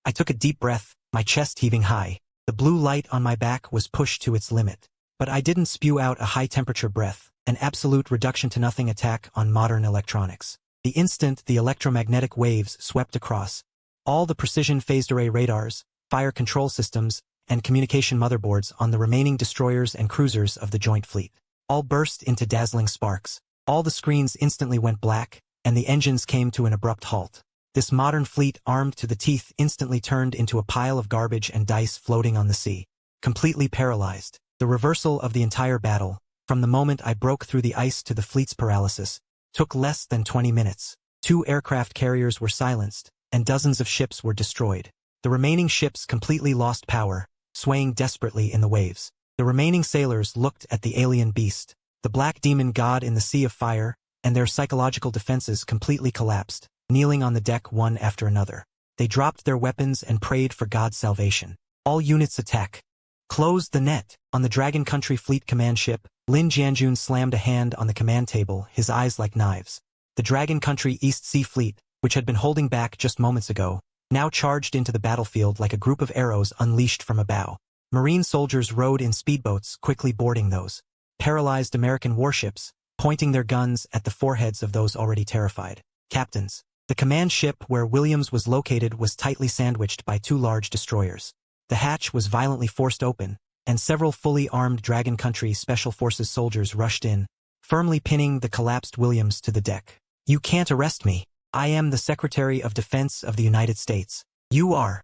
I took a deep breath, my chest heaving high. The blue light on my back was pushed to its limit. But I didn't spew out a high-temperature breath, an absolute reduction-to-nothing attack on modern electronics. The instant the electromagnetic waves swept across, all the precision phased array radars, fire control systems, and communication motherboards on the remaining destroyers and cruisers of the Joint Fleet all burst into dazzling sparks. All the screens instantly went black, and the engines came to an abrupt halt. This modern fleet armed to the teeth instantly turned into a pile of garbage and dice floating on the sea. Completely paralyzed. The reversal of the entire battle, from the moment I broke through the ice to the fleet's paralysis, took less than 20 minutes. 2 aircraft carriers were silenced, and dozens of ships were destroyed. The remaining ships completely lost power, swaying desperately in the waves. The remaining sailors looked at the alien beast, the black demon god in the sea of fire, and their psychological defenses completely collapsed, kneeling on the deck one after another. They dropped their weapons and prayed for God's salvation. All units attack. Close the net. On the Dragon Country Fleet command ship, Lin Jianjun slammed a hand on the command table, his eyes like knives. The Dragon Country East Sea Fleet, which had been holding back just moments ago, now charged into the battlefield like a group of arrows unleashed from a bow. Marine soldiers rowed in speedboats, quickly boarding those paralyzed American warships, pointing their guns at the foreheads of those already terrified. Captains. The command ship where Williams was located was tightly sandwiched by 2 large destroyers. The hatch was violently forced open, and several fully armed Dragon Country Special Forces soldiers rushed in, firmly pinning the collapsed Williams to the deck. You can't arrest me. I am the Secretary of Defense of the United States. You are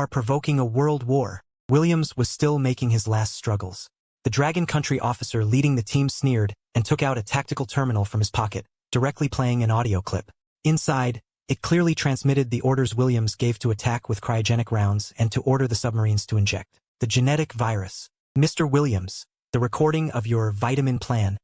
provoking a world war. Williams was still making his last struggles. The Dragon Country officer leading the team sneered and took out a tactical terminal from his pocket, directly playing an audio clip. Inside, it clearly transmitted the orders Williams gave to attack with cryogenic rounds and to order the submarines to inject the genetic virus. Mr. Williams, the recording of your vitamin plan,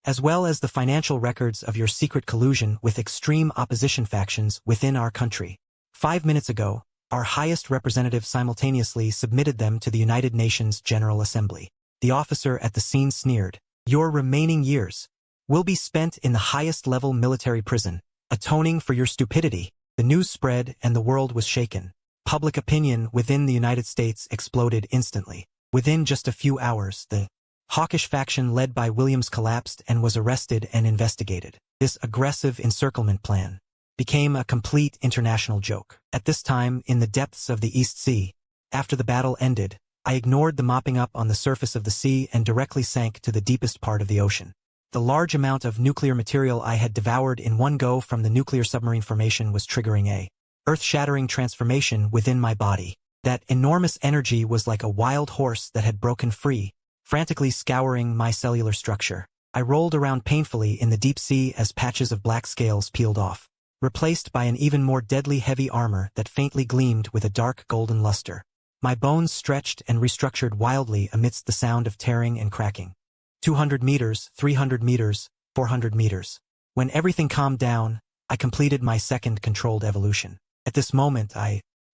as well as the financial records of your secret collusion with extreme opposition factions within our country. 5 minutes ago, our highest representative simultaneously submitted them to the United Nations General Assembly. The officer at the scene sneered. Your remaining years will be spent in the highest-level military prison, atoning for your stupidity. The news spread and the world was shaken. Public opinion within the United States exploded instantly. Within just a few hours, the hawkish faction led by Williams collapsed and was arrested and investigated. This aggressive encirclement plan became a complete international joke. At this time, in the depths of the East Sea, after the battle ended, I ignored the mopping up on the surface of the sea and directly sank to the deepest part of the ocean. The large amount of nuclear material I had devoured in one go from the nuclear submarine formation was triggering a earth-shattering transformation within my body. That enormous energy was like a wild horse that had broken free, frantically scouring my cellular structure. I rolled around painfully in the deep sea as patches of black scales peeled off, replaced by an even more deadly heavy armor that faintly gleamed with a dark golden luster. My bones stretched and restructured wildly amidst the sound of tearing and cracking. 200 meters, 300 meters, 400 meters. When everything calmed down, I completed my second controlled evolution. At this moment,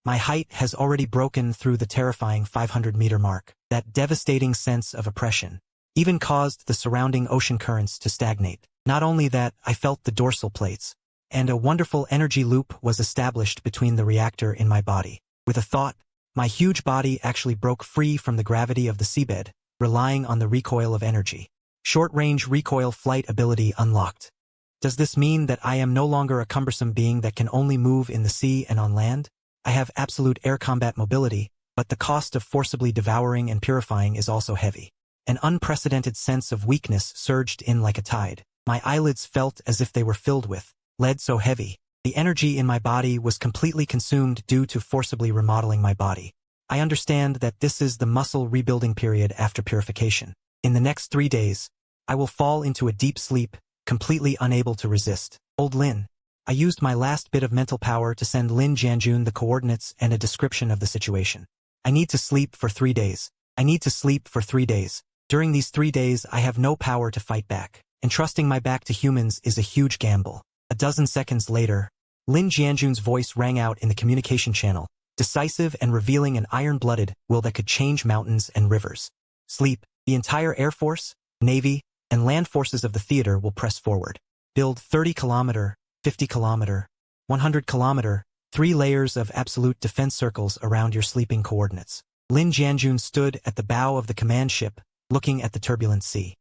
my height has already broken through the terrifying 500-meter mark. That devastating sense of oppression even caused the surrounding ocean currents to stagnate. Not only that, I felt the dorsal plates, and a wonderful energy loop was established between the reactor in my body. With a thought, my huge body actually broke free from the gravity of the seabed, relying on the recoil of energy. Short-range recoil flight ability unlocked. Does this mean that I am no longer a cumbersome being that can only move in the sea and on land? I have absolute air combat mobility, but the cost of forcibly devouring and purifying is also heavy. An unprecedented sense of weakness surged in like a tide. My eyelids felt as if they were filled with lead so heavy. The energy in my body was completely consumed due to forcibly remodeling my body. I understand that this is the muscle rebuilding period after purification. In the next 3 days, I will fall into a deep sleep, completely unable to resist. Old Lin. I used my last bit of mental power to send Lin Jianjun the coordinates and a description of the situation. I need to sleep for 3 days. I need to sleep for 3 days. During these 3 days, I have no power to fight back. Entrusting my back to humans is a huge gamble. A dozen seconds later, Lin Jianjun's voice rang out in the communication channel, decisive and revealing an iron-blooded will that could change mountains and rivers. Sleep. The entire Air Force, Navy, and land forces of the theater will press forward. Build 30-kilometer, 50-kilometer, 100-kilometer, 3 layers of absolute defense circles around your sleeping coordinates. Lin Jianjun stood at the bow of the command ship, looking at the turbulent sea.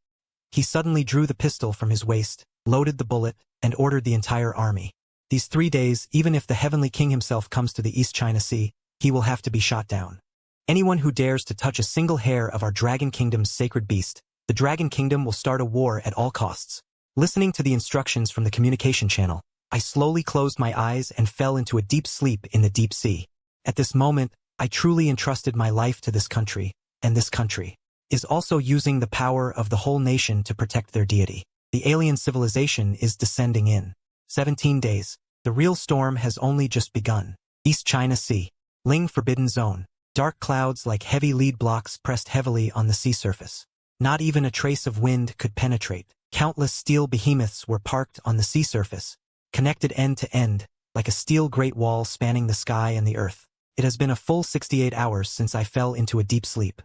He suddenly drew the pistol from his waist, loaded the bullet, and ordered the entire army. These 3 days, even if the Heavenly King himself comes to the East China Sea, he will have to be shot down. Anyone who dares to touch a single hair of our Dragon Kingdom's sacred beast, the Dragon Kingdom will start a war at all costs. Listening to the instructions from the communication channel, I slowly closed my eyes and fell into a deep sleep in the deep sea. At this moment, I truly entrusted my life to this country, and this country is also using the power of the whole nation to protect their deity. The alien civilization is descending in 17 days. The real storm has only just begun. East China Sea. Ling Forbidden Zone. Dark clouds like heavy lead blocks pressed heavily on the sea surface. Not even a trace of wind could penetrate. Countless steel behemoths were parked on the sea surface, connected end to end, like a steel great wall spanning the sky and the earth. It has been a full 68 hours since I fell into a deep sleep.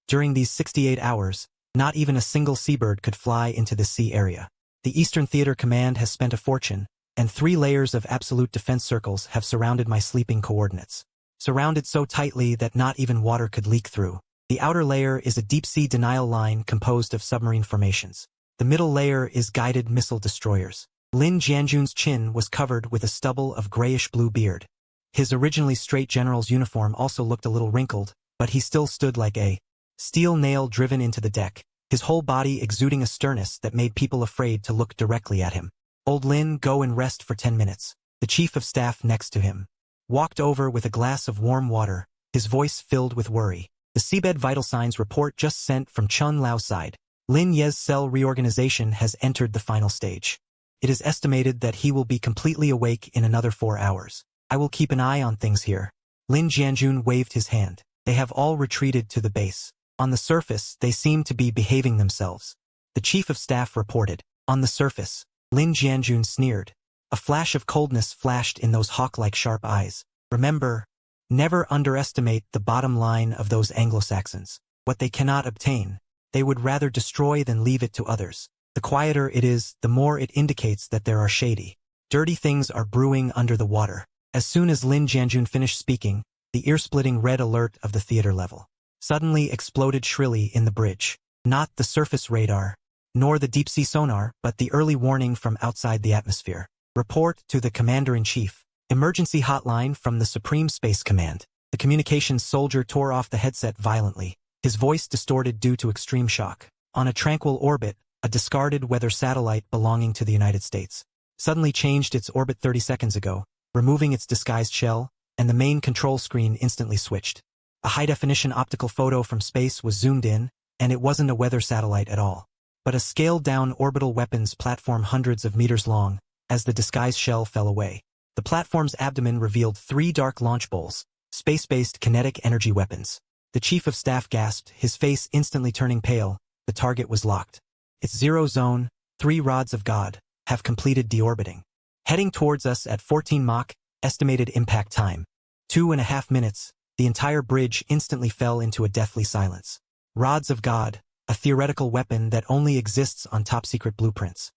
During these 68 hours, not even a single seabird could fly into the sea area. The Eastern Theater Command has spent a fortune, and 3 layers of absolute defense circles have surrounded my sleeping coordinates. Surrounded so tightly that not even water could leak through. The outer layer is a deep-sea denial line composed of submarine formations. The middle layer is guided missile destroyers. Lin Jianjun's chin was covered with a stubble of grayish-blue beard. His originally straight general's uniform also looked a little wrinkled, but he still stood like a steel nail driven into the deck, his whole body exuding a sternness that made people afraid to look directly at him. Old Lin, go and rest for 10 minutes. The chief of staff next to him walked over with a glass of warm water, his voice filled with worry. The seabed vital signs report just sent from Chun Lao's side. Lin Ye's cell reorganization has entered the final stage. It is estimated that he will be completely awake in another 4 hours. I will keep an eye on things here. Lin Jianjun waved his hand. They have all retreated to the base. On the surface, they seem to be behaving themselves. The chief of staff reported. On the surface, Lin Jianjun sneered. A flash of coldness flashed in those hawk-like sharp eyes. Remember, never underestimate the bottom line of those Anglo-Saxons. What they cannot obtain, they would rather destroy than leave it to others. The quieter it is, the more it indicates that there are shady, dirty things are brewing under the water. As soon as Lin Jianjun finished speaking, the ear-splitting red alert of the theater level suddenly exploded shrilly in the bridge. Not the surface radar, nor the deep-sea sonar, but the early warning from outside the atmosphere. Report to the Commander-in-Chief. Emergency hotline from the Supreme Space Command. The communications soldier tore off the headset violently, his voice distorted due to extreme shock. On a tranquil orbit, a discarded weather satellite belonging to the United States suddenly changed its orbit 30 seconds ago, removing its disguised shell, and the main control screen instantly switched. A high-definition optical photo from space was zoomed in, and it wasn't a weather satellite at all, but a scaled-down orbital weapons platform hundreds of meters long. As the disguised shell fell away, the platform's abdomen revealed 3 dark launch bowls, space-based kinetic energy weapons. The Chief of Staff gasped, his face instantly turning pale. The target was locked. Its zero zone, 3 rods of God, have completed deorbiting. Heading towards us at 14 Mach, estimated impact time. 2.5 minutes, the entire bridge instantly fell into a deathly silence. Rods of God, a theoretical weapon that only exists on top-secret blueprints.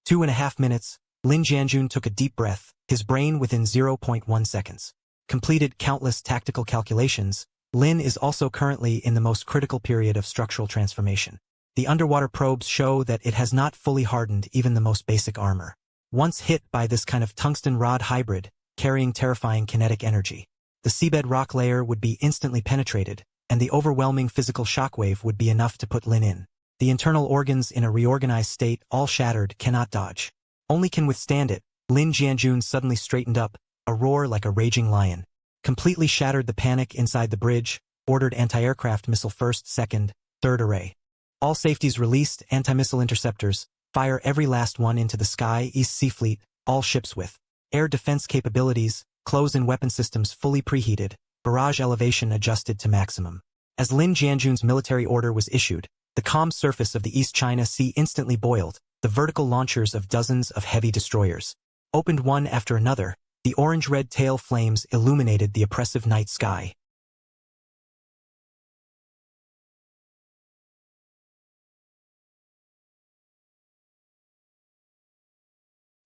Two and a half minutes, Lin Jianjun took a deep breath, his brain within 0.1 seconds. Completed countless tactical calculations, Lin is also currently in the most critical period of structural transformation. The underwater probes show that it has not fully hardened even the most basic armor. Once hit by this kind of tungsten rod hybrid, carrying terrifying kinetic energy, the seabed rock layer would be instantly penetrated, and the overwhelming physical shockwave would be enough to put Lin in. The internal organs in a reorganized state, all shattered, cannot dodge. Only can withstand it. Lin Jianjun suddenly straightened up, a roar like a raging lion. Completely shattered the panic inside the bridge, ordered anti-aircraft missile first, second, third array. All safeties released, anti-missile interceptors, fire every last one into the sky, East Sea Fleet, all ships with air defense capabilities, close-in weapon systems fully preheated, barrage elevation adjusted to maximum. As Lin Jianjun's military order was issued, the calm surface of the East China Sea instantly boiled, the vertical launchers of dozens of heavy destroyers opened one after another. The orange-red tail flames illuminated the oppressive night sky.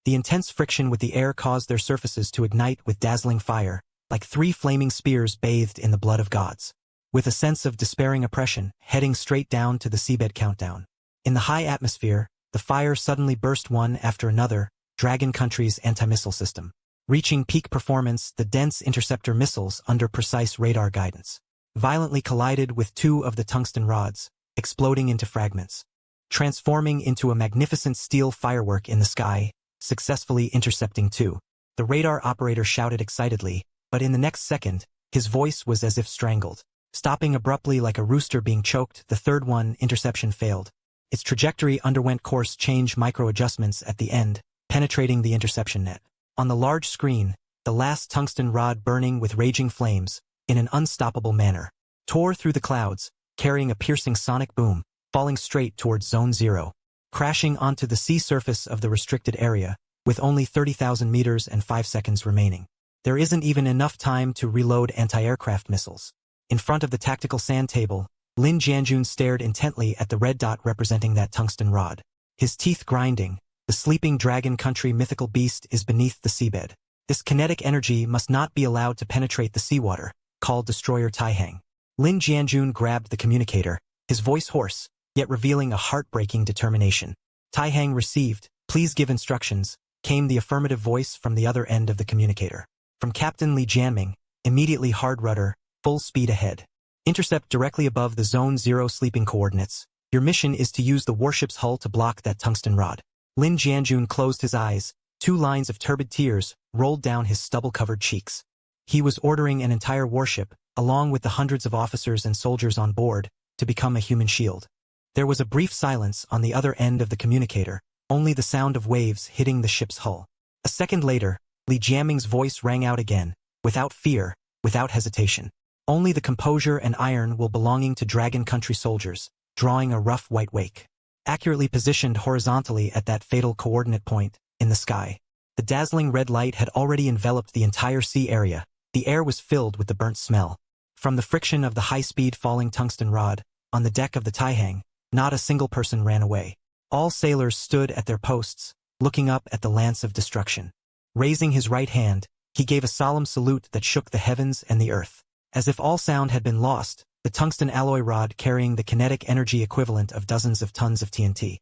The intense friction with the air caused their surfaces to ignite with dazzling fire, like 3 flaming spears bathed in the blood of gods. With a sense of despairing oppression, heading straight down to the seabed countdown. In the high atmosphere, the fire suddenly burst one after another, Dragon Country's anti-missile system. Reaching peak performance, the dense interceptor missiles under precise radar guidance violently collided with 2 of the tungsten rods, exploding into fragments. Transforming into a magnificent steel firework in the sky, successfully intercepting 2. The radar operator shouted excitedly, but in the next second, his voice was as if strangled. Stopping abruptly like a rooster being choked, the third one, interception, failed. Its trajectory underwent course change micro-adjustments at the end, penetrating the interception net. On the large screen, the last tungsten rod burning with raging flames, in an unstoppable manner, tore through the clouds, carrying a piercing sonic boom, falling straight towards Zone 0, crashing onto the sea surface of the restricted area, with only 30,000 meters and 5 seconds remaining. There isn't even enough time to reload anti-aircraft missiles. In front of the tactical sand table, Lin Jianjun stared intently at the red dot representing that tungsten rod. His teeth grinding, the sleeping Dragon Country mythical beast is beneath the seabed. This kinetic energy must not be allowed to penetrate the seawater, called Destroyer Taihang. Lin Jianjun grabbed the communicator, his voice hoarse, yet revealing a heartbreaking determination. Taihang received, please give instructions, came the affirmative voice from the other end of the communicator. From Captain Li Jianming, immediately hard rudder, full speed ahead. Intercept directly above the Zone 0 sleeping coordinates. Your mission is to use the warship's hull to block that tungsten rod. Lin Jianjun closed his eyes, 2 lines of turbid tears rolled down his stubble-covered cheeks. He was ordering an entire warship, along with the hundreds of officers and soldiers on board, to become a human shield. There was a brief silence on the other end of the communicator, only the sound of waves hitting the ship's hull. A second later, Li Jianming's voice rang out again, without fear, without hesitation. Only the composure and iron will belonging to Dragon Country soldiers, drawing a rough white wake. Accurately positioned horizontally at that fatal coordinate point, in the sky. The dazzling red light had already enveloped the entire sea area. The air was filled with the burnt smell. From the friction of the high-speed falling tungsten rod, on the deck of the Taihang, not a single person ran away. All sailors stood at their posts, looking up at the lance of destruction. Raising his right hand, he gave a solemn salute that shook the heavens and the earth. As if all sound had been lost, the tungsten alloy rod carrying the kinetic energy equivalent of dozens of tons of TNT.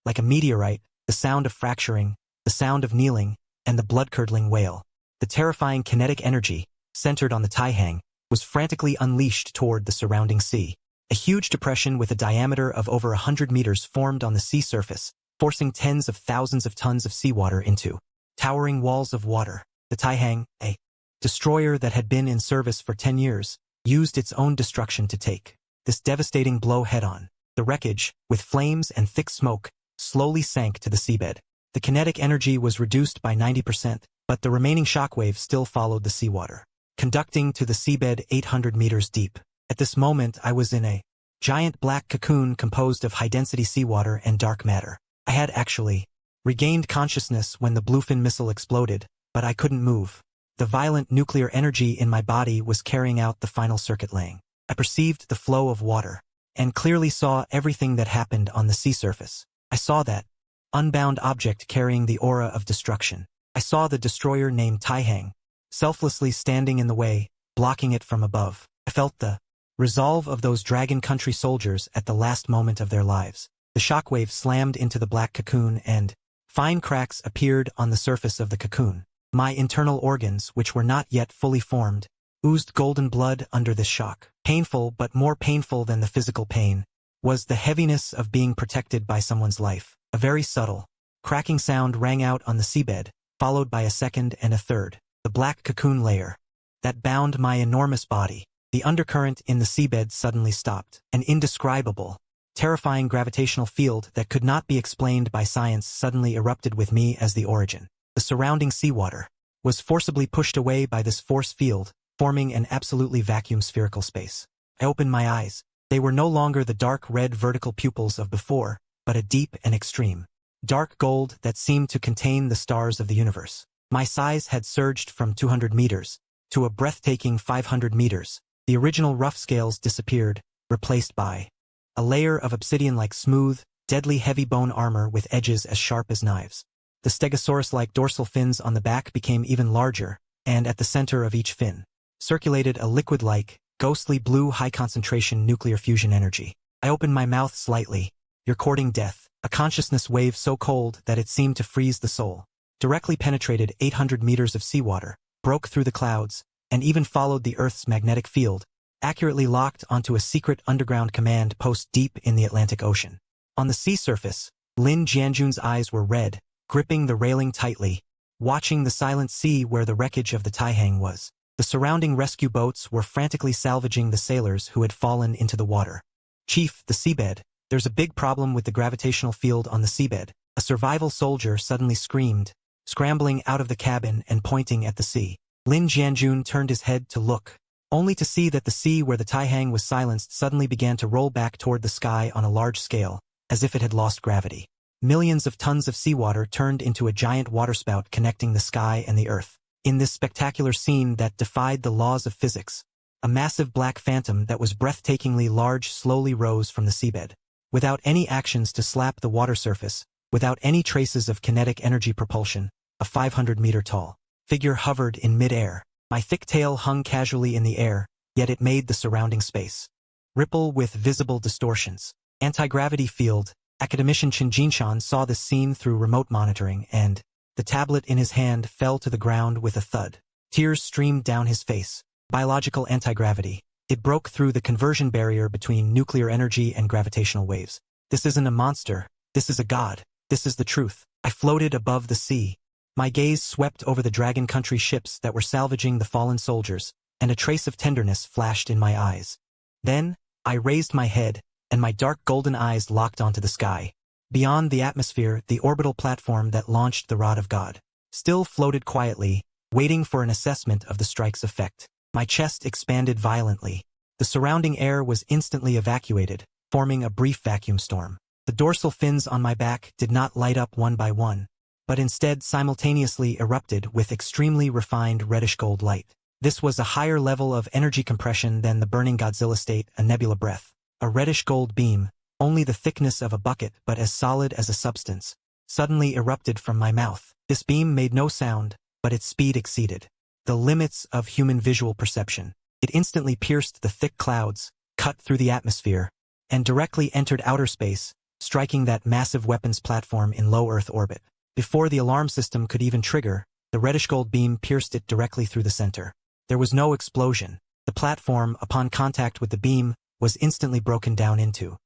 Like a meteorite, the sound of fracturing, the sound of kneeling, and the blood-curdling wail. The terrifying kinetic energy, centered on the Taihang, was frantically unleashed toward the surrounding sea. A huge depression with a diameter of over 100 meters formed on the sea surface, forcing tens of thousands of tons of seawater into towering walls of water. The Taihang, a destroyer that had been in service for 10 years, used its own destruction to take this devastating blow head-on. The wreckage, with flames and thick smoke, slowly sank to the seabed. The kinetic energy was reduced by 90%, but the remaining shockwave still followed the seawater, conducting to the seabed 800 meters deep. At this moment I was in a giant black cocoon composed of high-density seawater and dark matter. I had actually regained consciousness when the bluefin missile exploded, but I couldn't move. The violent nuclear energy in my body was carrying out the final circuit laying. I perceived the flow of water, and clearly saw everything that happened on the sea surface. I saw that unbound object carrying the aura of destruction. I saw the destroyer named Taihang, selflessly standing in the way, blocking it from above. I felt the resolve of those Dragon Country soldiers at the last moment of their lives. The shockwave slammed into the black cocoon and fine cracks appeared on the surface of the cocoon. My internal organs, which were not yet fully formed, oozed golden blood under this shock. Painful, but more painful than the physical pain, was the heaviness of being protected by someone's life. A very subtle, cracking sound rang out on the seabed, followed by a second and a third. The black cocoon layer that bound my enormous body. The undercurrent in the seabed suddenly stopped. An indescribable, terrifying gravitational field that could not be explained by science suddenly erupted with me as the origin. The surrounding seawater was forcibly pushed away by this force field, forming an absolutely vacuum spherical space. I opened my eyes. They were no longer the dark red vertical pupils of before, but a deep and extreme dark gold that seemed to contain the stars of the universe. My size had surged from 200 meters to a breathtaking 500 meters. The original rough scales disappeared, replaced by a layer of obsidian-like smooth, deadly heavy bone armor with edges as sharp as knives. The stegosaurus-like dorsal fins on the back became even larger, and at the center of each fin circulated a liquid-like, ghostly blue high-concentration nuclear fusion energy. I opened my mouth slightly. You're courting death. A consciousness wave so cold that it seemed to freeze the soul directly penetrated 800 meters of seawater, broke through the clouds, and even followed the Earth's magnetic field, accurately locked onto a secret underground command post deep in the Atlantic Ocean. On the sea surface, Lin Jianjun's eyes were red, gripping the railing tightly, watching the silent sea where the wreckage of the Taihang was. The surrounding rescue boats were frantically salvaging the sailors who had fallen into the water. "Chief, the seabed. There's a big problem with the gravitational field on the seabed," a survival soldier suddenly screamed, scrambling out of the cabin and pointing at the sea. Lin Jianjun turned his head to look, only to see that the sea where the Taihang was silenced suddenly began to roll back toward the sky on a large scale, as if it had lost gravity. Millions of tons of seawater turned into a giant waterspout connecting the sky and the earth. In this spectacular scene that defied the laws of physics, a massive black phantom that was breathtakingly large slowly rose from the seabed. Without any actions to slap the water surface, without any traces of kinetic energy propulsion, a 500-meter tall figure hovered in mid-air. My thick tail hung casually in the air, yet it made the surrounding space ripple with visible distortions. Anti-gravity field. Academician Chen Jinshan saw this scene through remote monitoring, and the tablet in his hand fell to the ground with a thud. Tears streamed down his face. Biological anti-gravity. It broke through the conversion barrier between nuclear energy and gravitational waves. This isn't a monster. This is a god. This is the truth. I floated above the sea. My gaze swept over the Dragon Country ships that were salvaging the fallen soldiers, and a trace of tenderness flashed in my eyes. Then, I raised my head, and my dark golden eyes locked onto the sky. Beyond the atmosphere, the orbital platform that launched the Rod of God still floated quietly, waiting for an assessment of the strike's effect. My chest expanded violently. The surrounding air was instantly evacuated, forming a brief vacuum storm. The dorsal fins on my back did not light up one by one, but instead simultaneously erupted with extremely refined reddish-gold light. This was a higher level of energy compression than the burning Godzilla state, a nebula breath. A reddish-gold beam, only the thickness of a bucket but as solid as a substance, suddenly erupted from my mouth. This beam made no sound, but its speed exceeded the limits of human visual perception. It instantly pierced the thick clouds, cut through the atmosphere, and directly entered outer space, striking that massive weapons platform in low Earth orbit. Before the alarm system could even trigger, the reddish-gold beam pierced it directly through the center. There was no explosion. The platform, upon contact with the beam, was instantly broken down into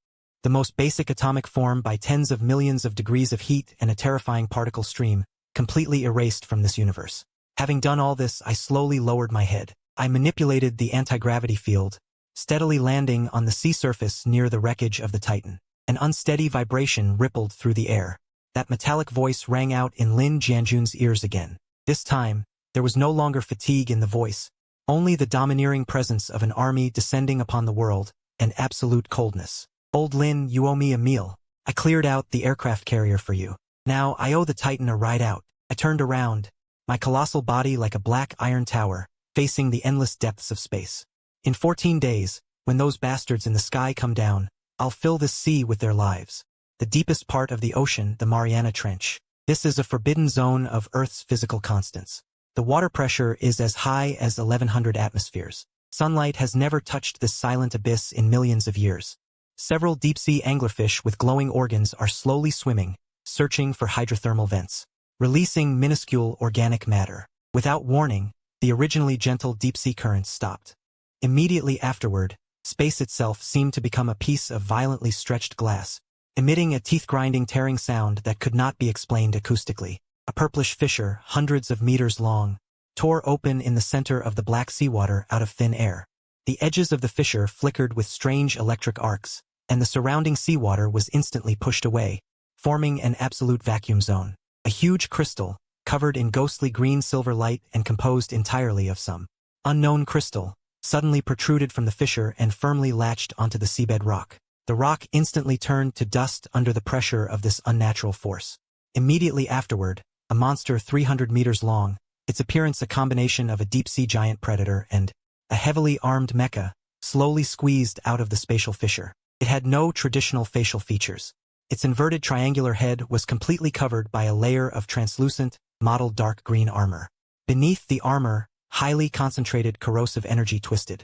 the most basic atomic form by tens of millions of degrees of heat and a terrifying particle stream, completely erased from this universe. Having done all this, I slowly lowered my head. I manipulated the anti-gravity field, steadily landing on the sea surface near the wreckage of the Titan. An unsteady vibration rippled through the air. That metallic voice rang out in Lin Jianjun's ears again. This time, there was no longer fatigue in the voice, only the domineering presence of an army descending upon the world, and absolute coldness. Old Lin, you owe me a meal. I cleared out the aircraft carrier for you. Now I owe the Titan a ride out. I turned around, my colossal body like a black iron tower, facing the endless depths of space. In 14 days, when those bastards in the sky come down, I'll fill this sea with their lives. The deepest part of the ocean, the Mariana Trench. This is a forbidden zone of Earth's physical constants. The water pressure is as high as 1100 atmospheres. Sunlight has never touched this silent abyss in millions of years. Several deep-sea anglerfish with glowing organs are slowly swimming, searching for hydrothermal vents, releasing minuscule organic matter. Without warning, the originally gentle deep-sea currents stopped. Immediately afterward, space itself seemed to become a piece of violently stretched glass, emitting a teeth-grinding tearing sound that could not be explained acoustically. A purplish fissure, hundreds of meters long, tore open in the center of the black seawater out of thin air. The edges of the fissure flickered with strange electric arcs, and the surrounding seawater was instantly pushed away, forming an absolute vacuum zone. A huge crystal, covered in ghostly green-silver light and composed entirely of some unknown crystal, suddenly protruded from the fissure and firmly latched onto the seabed rock. The rock instantly turned to dust under the pressure of this unnatural force. Immediately afterward, a monster 300 meters long, its appearance a combination of a deep-sea giant predator and a heavily armed mecha, slowly squeezed out of the spatial fissure. It had no traditional facial features. Its inverted triangular head was completely covered by a layer of translucent, mottled dark green armor. Beneath the armor, highly concentrated corrosive energy twisted.